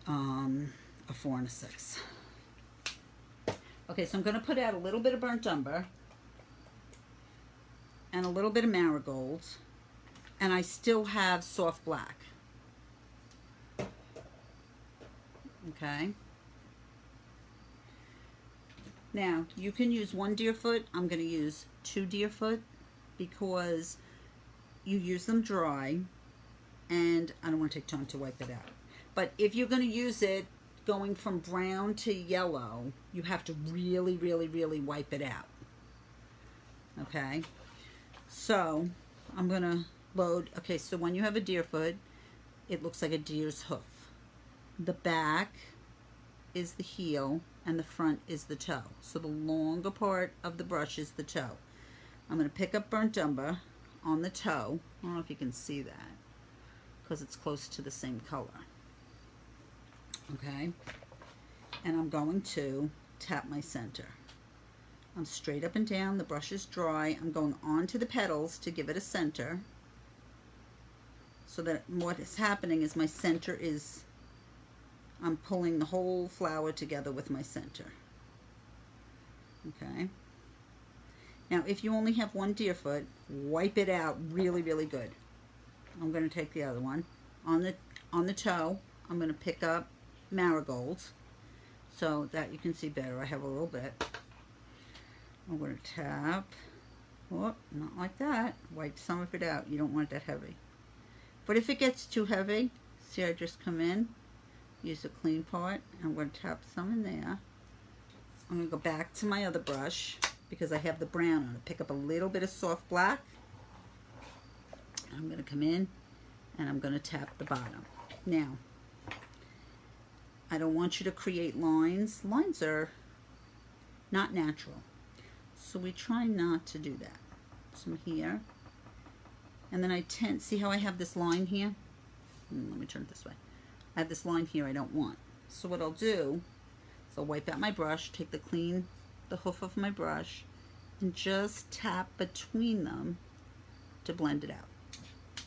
a 4 and a 6. Okay, so I'm going to put out a little bit of burnt umber. and a little bit of Marigold, and I still have soft black. Okay. Now, you can use 1 deerfoot. I'm going to use 2 deerfoot because you use them dry, and I don't want to take time to wipe it out. But if you're going to use it going from brown to yellow, you have to really, really, really wipe it out. Okay? So, I'm going to load. Okay, so when you have a deerfoot, it looks like a deer's hoof. The back is the heel and the front is the toe. So the longer part of the brush is the toe. I'm going to pick up burnt umber on the toe. I don't know if you can see that because it's close to the same color. Okay? And I'm going to tap my center. I'm straight up and down. The brush is dry. I'm going onto the petals to give it a center. So that what is happening is my center is, I'm pulling the whole flower together with my center. Okay. Now, if you only have 1 deerfoot, wipe it out really, really good. I'm going to take the other one. On the toe, I'm going to pick up Marigold so that you can see better. I have a little bit. I'm going to tap. Oh, not like that. Wipe some of it out. You don't want that heavy. But if it gets too heavy, see, I just come in, use the clean part, and I'm going to tap some in there. I'm going to go back to my other brush because I have the brown on it. Pick up a little bit of soft black. I'm going to come in and I'm going to tap the bottom. Now, I don't want you to create lines. Lines are not natural. So we try not to do that. So I'm here. And then I tend, see how I have this line here? Let me turn it this way. I have this line here I don't want. So what I'll do is I'll wipe out my brush, take the hoof of my brush, and just tap between them to blend it out.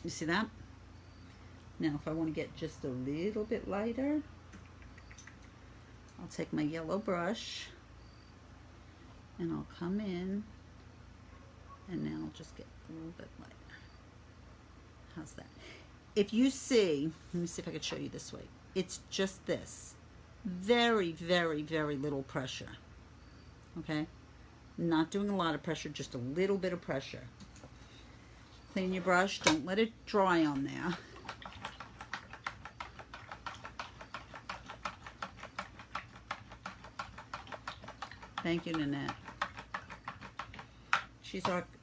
You see that? Now if I want to get just a little bit lighter, I'll take my yellow brush and I'll come in, and now I'll just get a little bit lighter. How's that? If you see, let me see if I can show you this way. It's just this. Very, very, very little pressure. Okay? Not doing a lot of pressure, just a little bit of pressure. Clean your brush. Don't let it dry on there. Thank you, Nanette.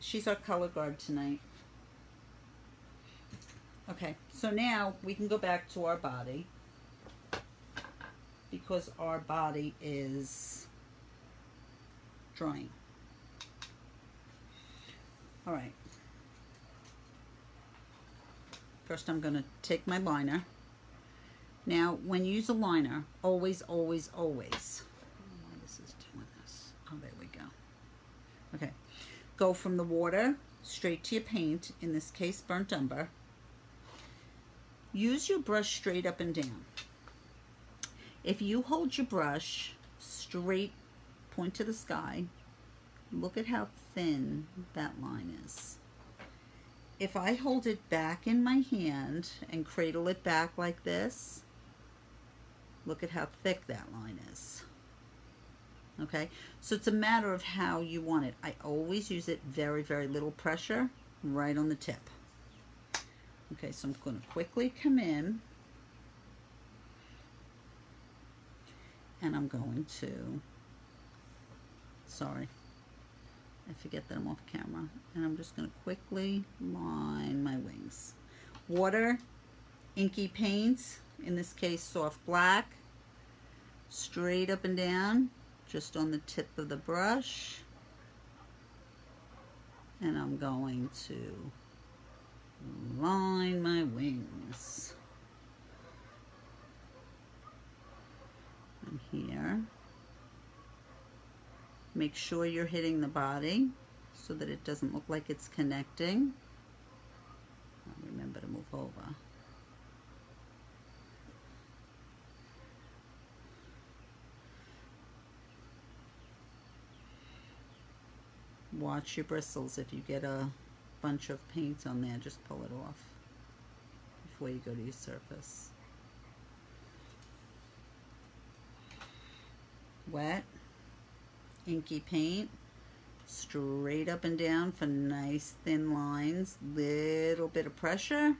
She's our color guard tonight. Okay, so now we can go back to our body because our body is drying. All right. First I'm going to take my liner. Now, when you use a liner, always, always, always. Why this is doing this? Oh, there we go. Okay. Go from the water straight to your paint, in this case, burnt umber. Use your brush straight up and down. If you hold your brush straight, point to the sky, look at how thin that line is. If I hold it back in my hand and cradle it back like this, look at how thick that line is. Okay, so it's a matter of how you want it. I always use it very, very little pressure right on the tip. Okay, so I'm going to quickly come in and I'm going to, sorry, I forget that I'm off camera, and I'm just going to quickly line my wings. Water, inky paint, in this case soft black, straight up and down, just on the tip of the brush, and I'm going to line my wings. And here, make sure you're hitting the body so that it doesn't look like it's connecting. Remember to move over. Watch your bristles. If you get a bunch of paint on there, just pull it off before you go to your surface. Wet, inky paint, straight up and down for nice thin lines, little bit of pressure.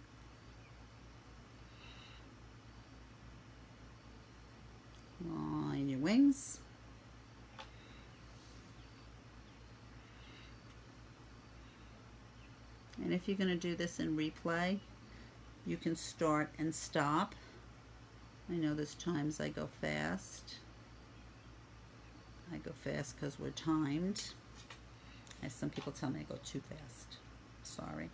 Line your wings. And if you're going to do this in replay, you can start and stop. I know there's times I go fast. I go fast because we're timed. As some people tell me I go too fast. Sorry.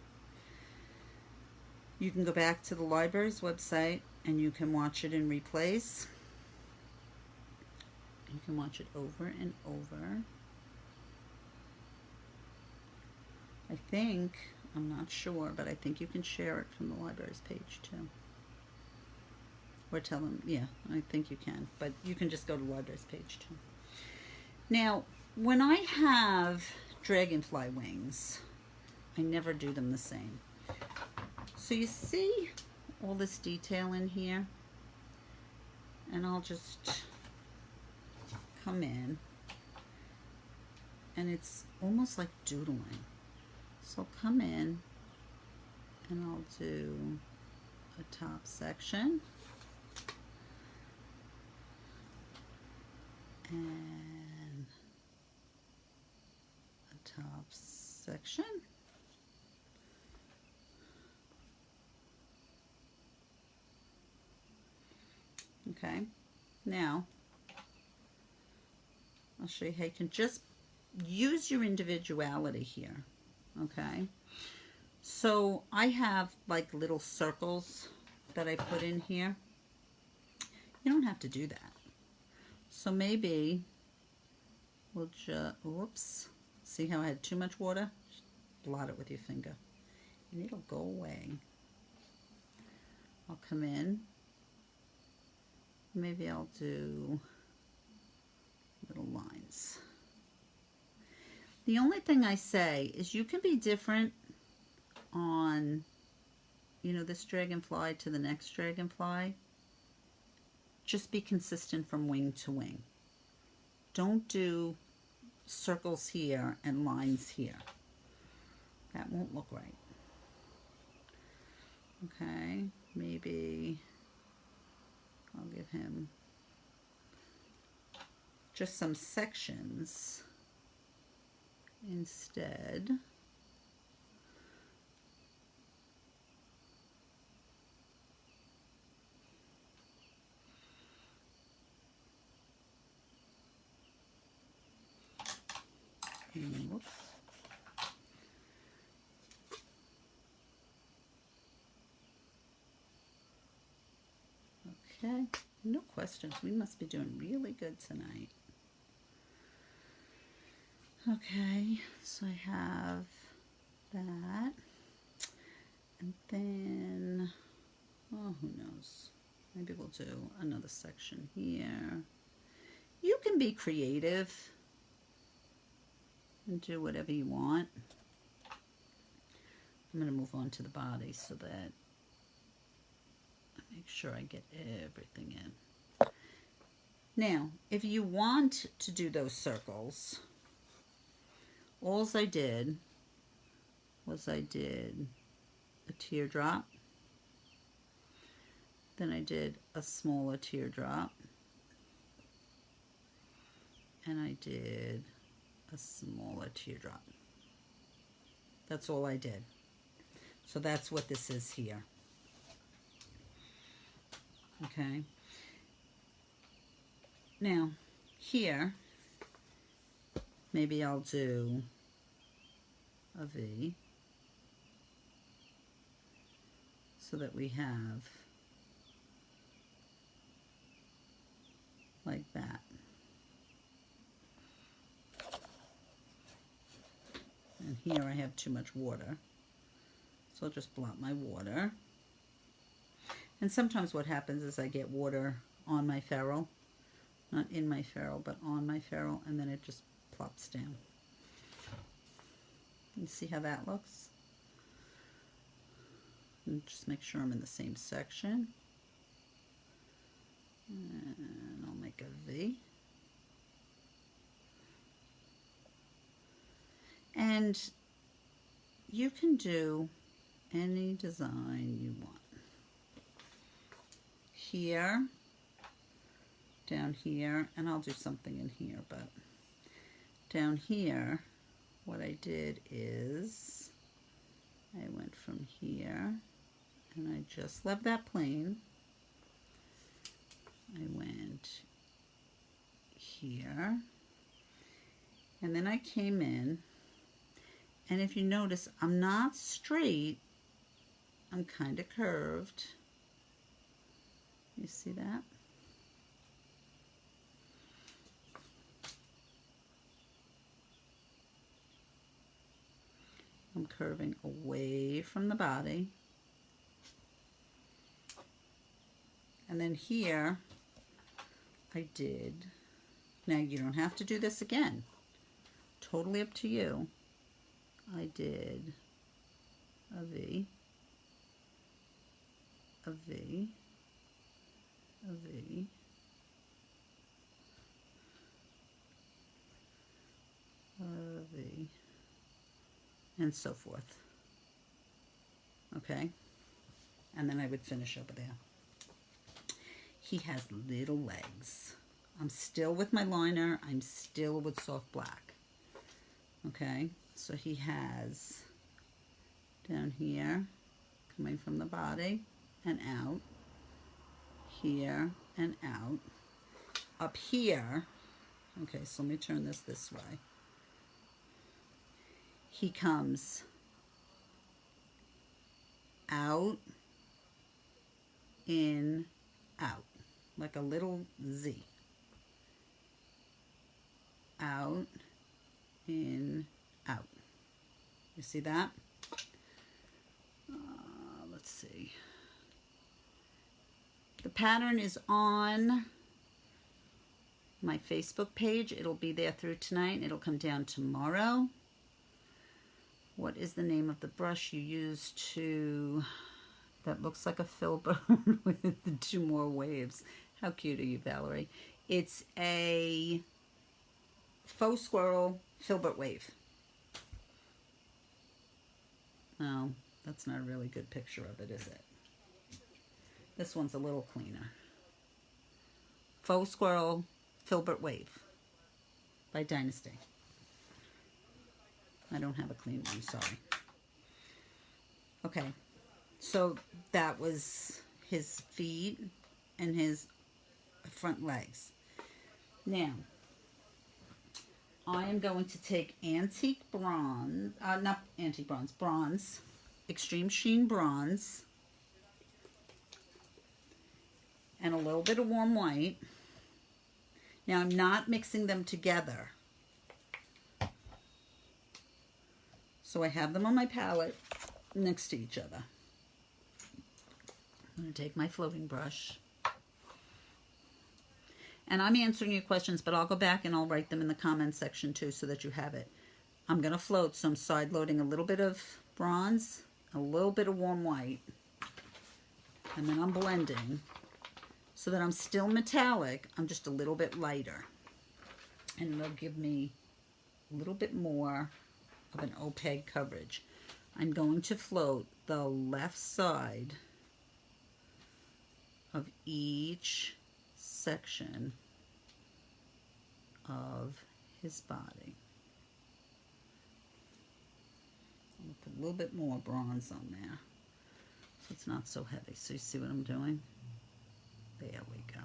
You can go back to the library's website and you can watch it in replays. You can watch it over and over. I think, I'm not sure, but I think you can share it from the library's page too. Or tell them, yeah, I think you can. But you can just go to the library's page too. Now, when I have dragonfly wings, I never do them the same. So you see all this detail in here? And I'll just come in. And it's almost like doodling. So I'll come in and I'll do a top section. And a top section. Okay, now I'll show you how you can just use your individuality here. Okay, so I have like little circles that I put in here. You don't have to do that. So maybe we'll just, whoops, see how I had too much water? Just blot it with your finger and it'll go away. I'll come in, maybe I'll do little lines. The only thing I say is you can be different on, you know, this dragonfly to the next dragonfly. Just be consistent from wing to wing. Don't do circles here and lines here. That won't look right. Okay, maybe I'll give him just some sections instead. Whoops. Okay, no questions. We must be doing really good tonight. Okay, so I have that. And then, oh, who knows? Maybe we'll do another section here. You can be creative and do whatever you want. I'm going to move on to the body so that I make sure I get everything in. Now, if you want to do those circles, all I did was I did a teardrop, then I did a smaller teardrop, and I did a smaller teardrop. That's all I did. So that's what this is here. Okay. Now, here, maybe I'll do a V so that we have like that. And here I have too much water, so I'll just blot my water. And sometimes what happens is I get water on my ferrule, not in my ferrule, but on my ferrule, and then it just plops down. You see how that looks? And just make sure I'm in the same section. And I'll make a V. And you can do any design you want. Here, down here, and I'll do something in here, but down here, what I did is I went from here and I just left that plane. I went here and then I came in, and if you notice, I'm not straight, I'm kind of curved. You see that? I'm curving away from the body. And then here, I did, now you don't have to do this again. Totally up to you. I did a V, a V, a V, a V, and so forth. Okay? And then I would finish over there. He has little legs. I'm still with my liner. I'm still with soft black. Okay? So he has down here, coming from the body and out, here and out. Up here, okay, so let me turn this way. He comes out, in, out, like a little Z. Out, in, out. You see that? Let's see. The pattern is on my Facebook page. It'll be there through tonight. It'll come down tomorrow. What is the name of the brush you use to... That looks like a filbert with the 2 more waves. How cute are you, Valerie? It's a faux squirrel filbert wave. Oh, that's not a really good picture of it, is it? This one's a little cleaner. Faux squirrel filbert wave by Dynasty. I don't have a clean one, sorry. Okay, so that was his feet and his front legs. Now, I am going to take antique bronze, not antique bronze, bronze, extreme sheen bronze, and a little bit of warm white. Now, I'm not mixing them together. So I have them on my palette next to each other. I'm going to take my floating brush. And I'm answering your questions, but I'll go back and I'll write them in the comments section too so that you have it. I'm going to float, so I'm side loading a little bit of bronze, a little bit of warm white, and then I'm blending so that I'm still metallic. I'm just a little bit lighter. And it'll give me a little bit more of an opaque coverage. I'm going to float the left side of each section of his body. I'm going to put a little bit more bronze on there so it's not so heavy. So you see what I'm doing? There we go.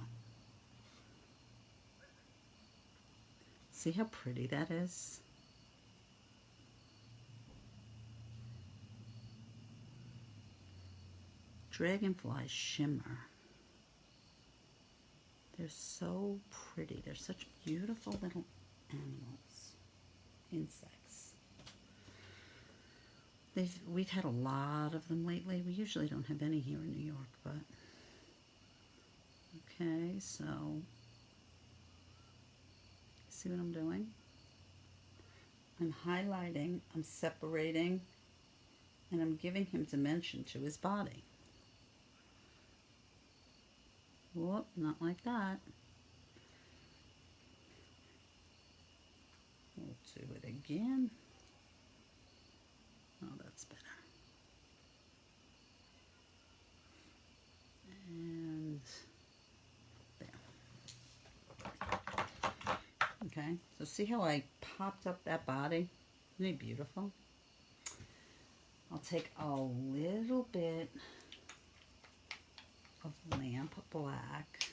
See how pretty that is? Dragonfly shimmer. They're so pretty. They're such beautiful little animals, insects. We've had a lot of them lately. We usually don't have any here in New York, but okay, so see what I'm doing? I'm highlighting, I'm separating And I'm giving him dimension to his body. Whoop, not like that. We'll do it again. Oh, that's better. And there. Okay, so see how I popped up that body? Isn't it beautiful? I'll take a little bit of lamp black.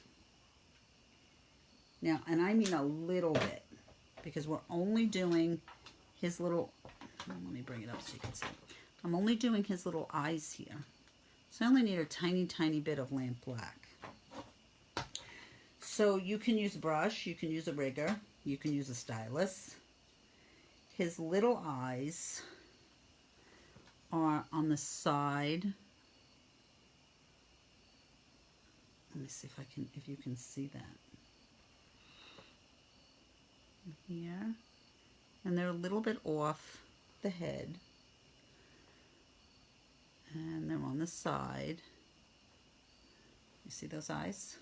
Now, and I mean a little bit, because we're only doing his little, let me bring it up so you can see. I'm only doing his little eyes here. So I only need a tiny, tiny bit of lamp black. So you can use a brush, you can use a rigger, you can use a stylus. His little eyes are on the side. Let me see if you can see that. Here. And they're a little bit off the head. And they're on the side. You see those eyes?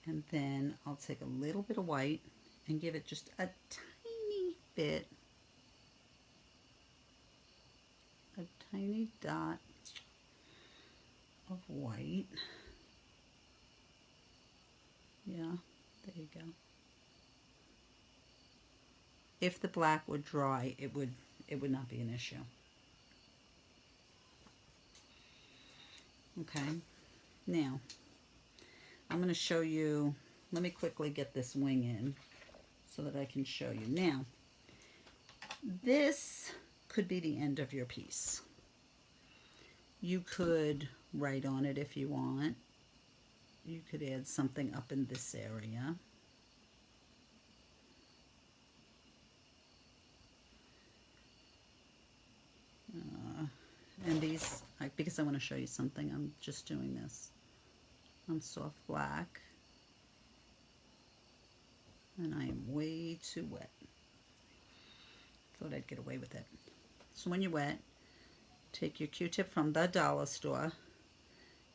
And then I'll take a little bit of white and give it just a tiny bit, a tiny dot of white. Yeah, there you go. If the black were dry, it would not be an issue. Okay, now I'm going to show you, let me quickly get this wing in so that I can show you. Now, this could be the end of your piece. You could write on it if you want. You could add something up in this area. And these, because I want to show you something, I'm just doing this on soft black. And I am way too wet. Thought I'd get away with it. So when you're wet, take your Q-tip from the dollar store.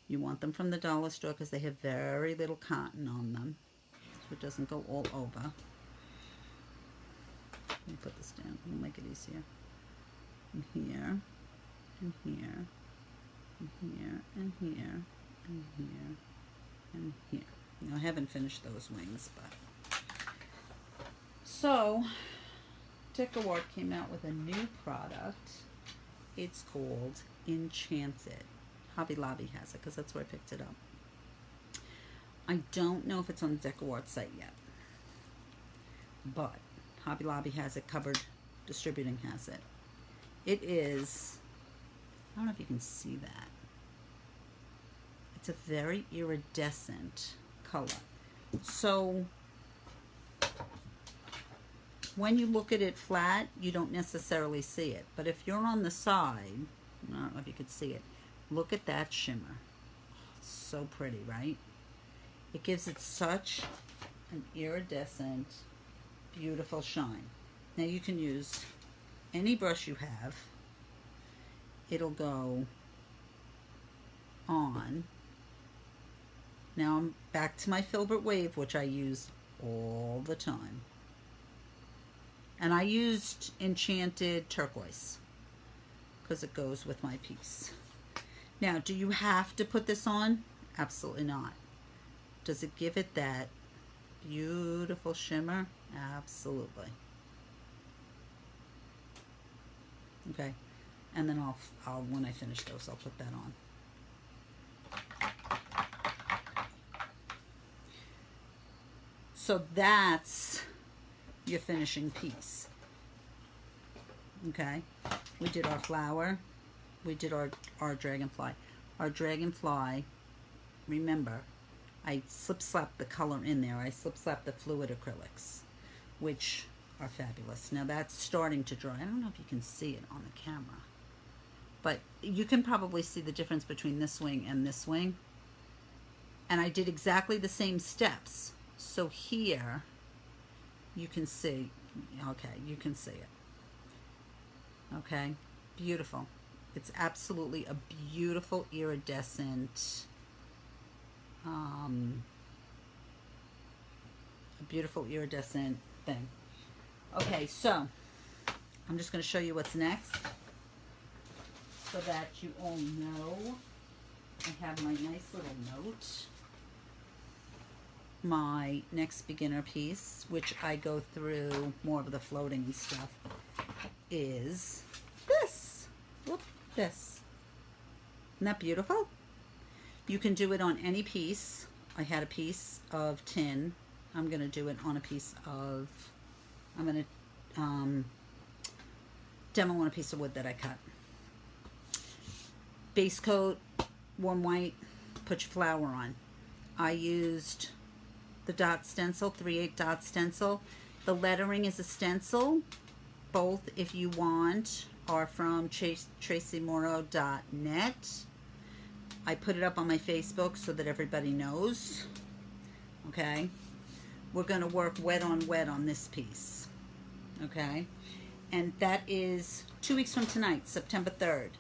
You want them from the dollar store because they have very little cotton on them, so it doesn't go all over. Let me put this down. It'll make it easier. And here, and here, and here, and here, and here, and here. Now, I haven't finished those wings, but... So, DecoArt came out with a new product. It's called Enchanted. Hobby Lobby has it because that's where I picked it up. I don't know if it's on the DecoArt site yet, but Hobby Lobby has it covered. Distributing has it. It is, I don't know if you can see that. It's a very iridescent color. So when you look at it flat, you don't necessarily see it. But if you're on the side, I don't know if you could see it, look at that shimmer. So pretty, right? It gives it such an iridescent, beautiful shine. Now you can use any brush you have. It'll go on. Now I'm back to my filbert wave, which I use all the time. And I used Enchanted Turquoise because it goes with my piece. Now, do you have to put this on? Absolutely not. Does it give it that beautiful shimmer? Absolutely. Okay, and then I'll when I finish those, I'll put that on. So that's your finishing piece. Okay, we did our flower, we did our dragonfly. Our dragonfly, remember, I slip-slapped the color in there. I slip-slapped the fluid acrylics, which are fabulous. Now that's starting to dry. I don't know if you can see it on the camera, but you can probably see the difference between this wing and this wing. And I did exactly the same steps. So here you can see, okay, you can see it. Okay, beautiful. It's absolutely a beautiful iridescent, thing. Okay, so I'm just going to show you what's next so that you all know. I have my nice little note. My next beginner piece, which I go through more of the floating and stuff, is this. Whoop, this. Isn't that beautiful? You can do it on any piece. I had a piece of tin. I'm going to do it on a piece of, I'm going to demo on a piece of wood that I cut. Base coat, warm white, put your flower on. I used the dot stencil, 3/8 dot stencil. The lettering is a stencil. Both, if you want, are from tracymorrow.net. I put it up on my Facebook so that everybody knows. Okay. We're going to work wet on this piece. Okay. And that is 2 weeks from tonight, September 3rd.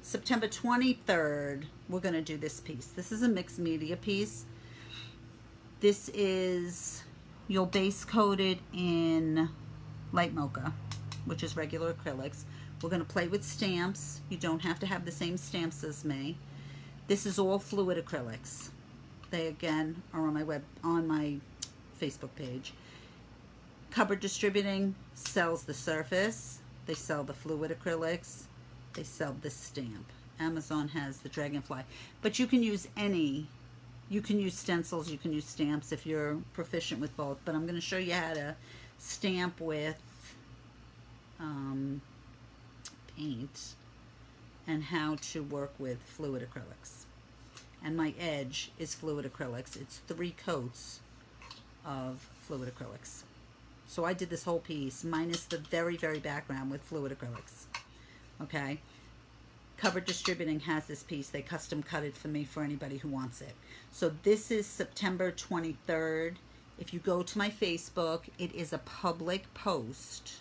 September 23rd, we're going to do this piece. This is a mixed media piece. This is, you'll base coat it in light mocha, which is regular acrylics. We're going to play with stamps. You don't have to have the same stamps as me. This is all fluid acrylics. They again are on my Facebook page. Cupboard Distributing sells the surface. They sell the fluid acrylics. They sell this stamp. Amazon has the Dragonfly. But you can use any. You can use stencils, you can use stamps if you're proficient with both. But I'm going to show you how to stamp with paint and how to work with fluid acrylics. And my edge is fluid acrylics. It's 3 coats of fluid acrylics. So I did this whole piece minus the very, very background with fluid acrylics. Okay. Cupboard Distributing has this piece. They custom cut it for me for anybody who wants it. So this is September 23rd. If you go to my Facebook, it is a public post.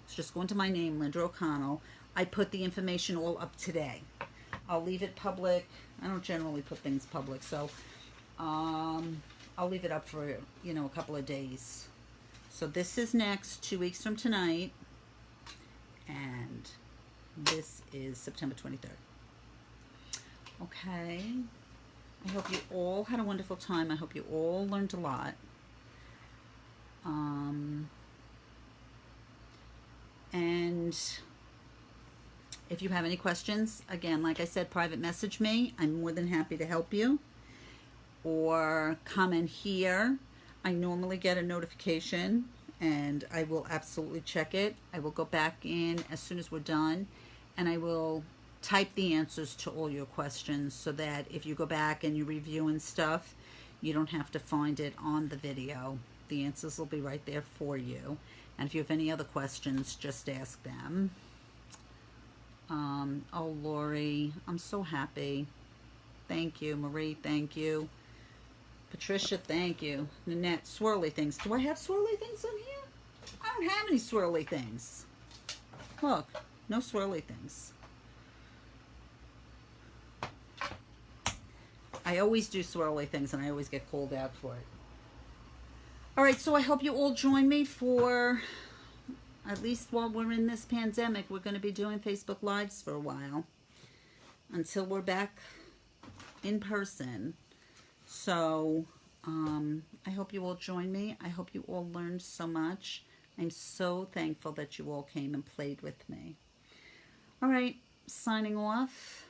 So just go into my name, Linda O'Connell. I put the information all up today. I'll leave it public. I don't generally put things public, so I'll leave it up for, a couple of days. So this is next, 2 weeks from tonight. And this is September 23rd. Okay. I hope you all had a wonderful time. I hope you all learned a lot. And if you have any questions, again, like I said, private message me. I'm more than happy to help you. Or comment here. I normally get a notification and I will absolutely check it. I will go back in as soon as we're done and I will type the answers to all your questions so that if you go back and you review and stuff, you don't have to find it on the video. The answers will be right there for you. And if you have any other questions, just ask them. Oh, Lori, I'm so happy. Thank you. Marie, thank you. Patricia, thank you. Nanette, swirly things. Do I have swirly things on here? I don't have any swirly things. Look, no swirly things. I always do swirly things and I always get called out for it. All right, so I hope you all join me for, at least while we're in this pandemic, we're going to be doing Facebook Lives for a while until we're back in person. So I hope you all join me. I hope you all learned so much. I'm so thankful that you all came and played with me. All right, signing off.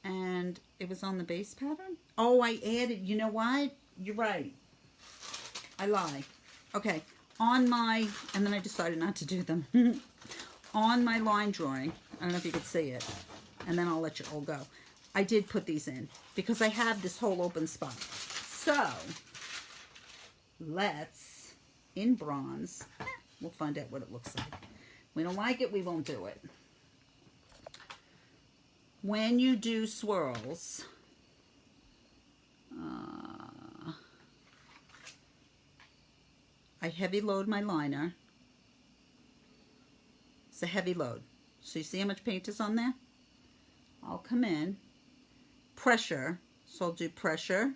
And it was on the base pattern. Oh, I added, you know what? You're right. I lie. Okay, on my, and then I decided not to do them. On my line drawing, I don't know if you could see it, and then I'll let you all go. I did put these in because I have this whole open spot. So, let's, in bronze, we'll find out what it looks like. We don't like it, we won't do it. When you do swirls, I heavy load my liner It's a heavy load. So you see how much paint is on there? I'll come in, pressure, so I'll do pressure,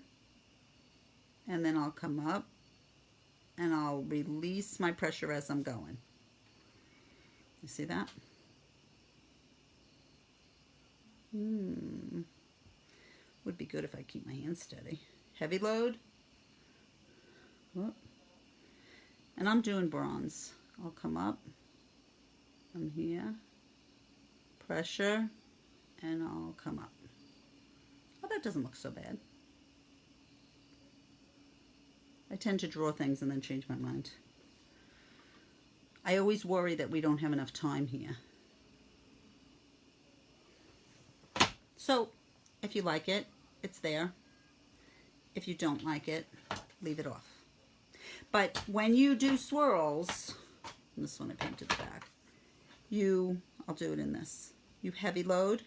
and then I'll come up, and I'll release my pressure as I'm going. You see that? Would be good if I keep my hand steady. Heavy load. Whoop. And I'm doing bronze. I'll come up. I'm here. Pressure. And I'll come up. Oh, that doesn't look so bad. I tend to draw things and then change my mind. I always worry that we don't have enough time here. So, if you like it, it's there. If you don't like it, leave it off. But when you do swirls, and this one I painted the back, I'll do it in this. You heavy load,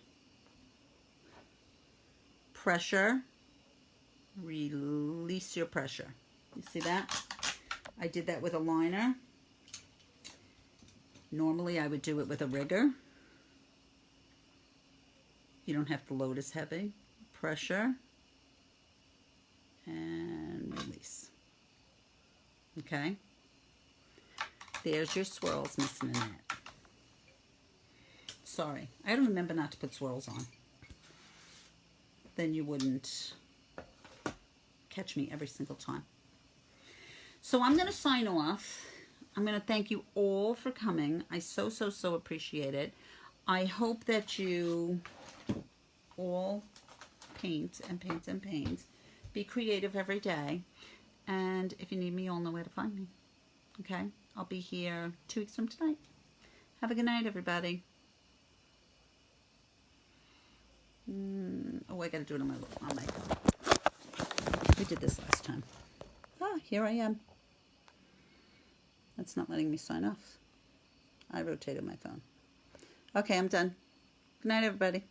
pressure, release your pressure. You see that? I did that with a liner. Normally I would do it with a rigger. You don't have to load as heavy. Pressure and release. Okay? There's your swirls, Miss Nanette. Sorry, I had to remember not to put swirls on. Then you wouldn't catch me every single time. So I'm going to sign off. I'm going to thank you all for coming. I so appreciate it. I hope that you all paint and paint and paint. Be creative every day. And if you need me, you'll know where to find me. Okay? I'll be here 2 weeks from tonight. Have a good night, everybody. Oh, I got to do it on my phone. We did this last time. Ah, here I am. That's not letting me sign off. I rotated my phone. Okay, I'm done. Good night, everybody.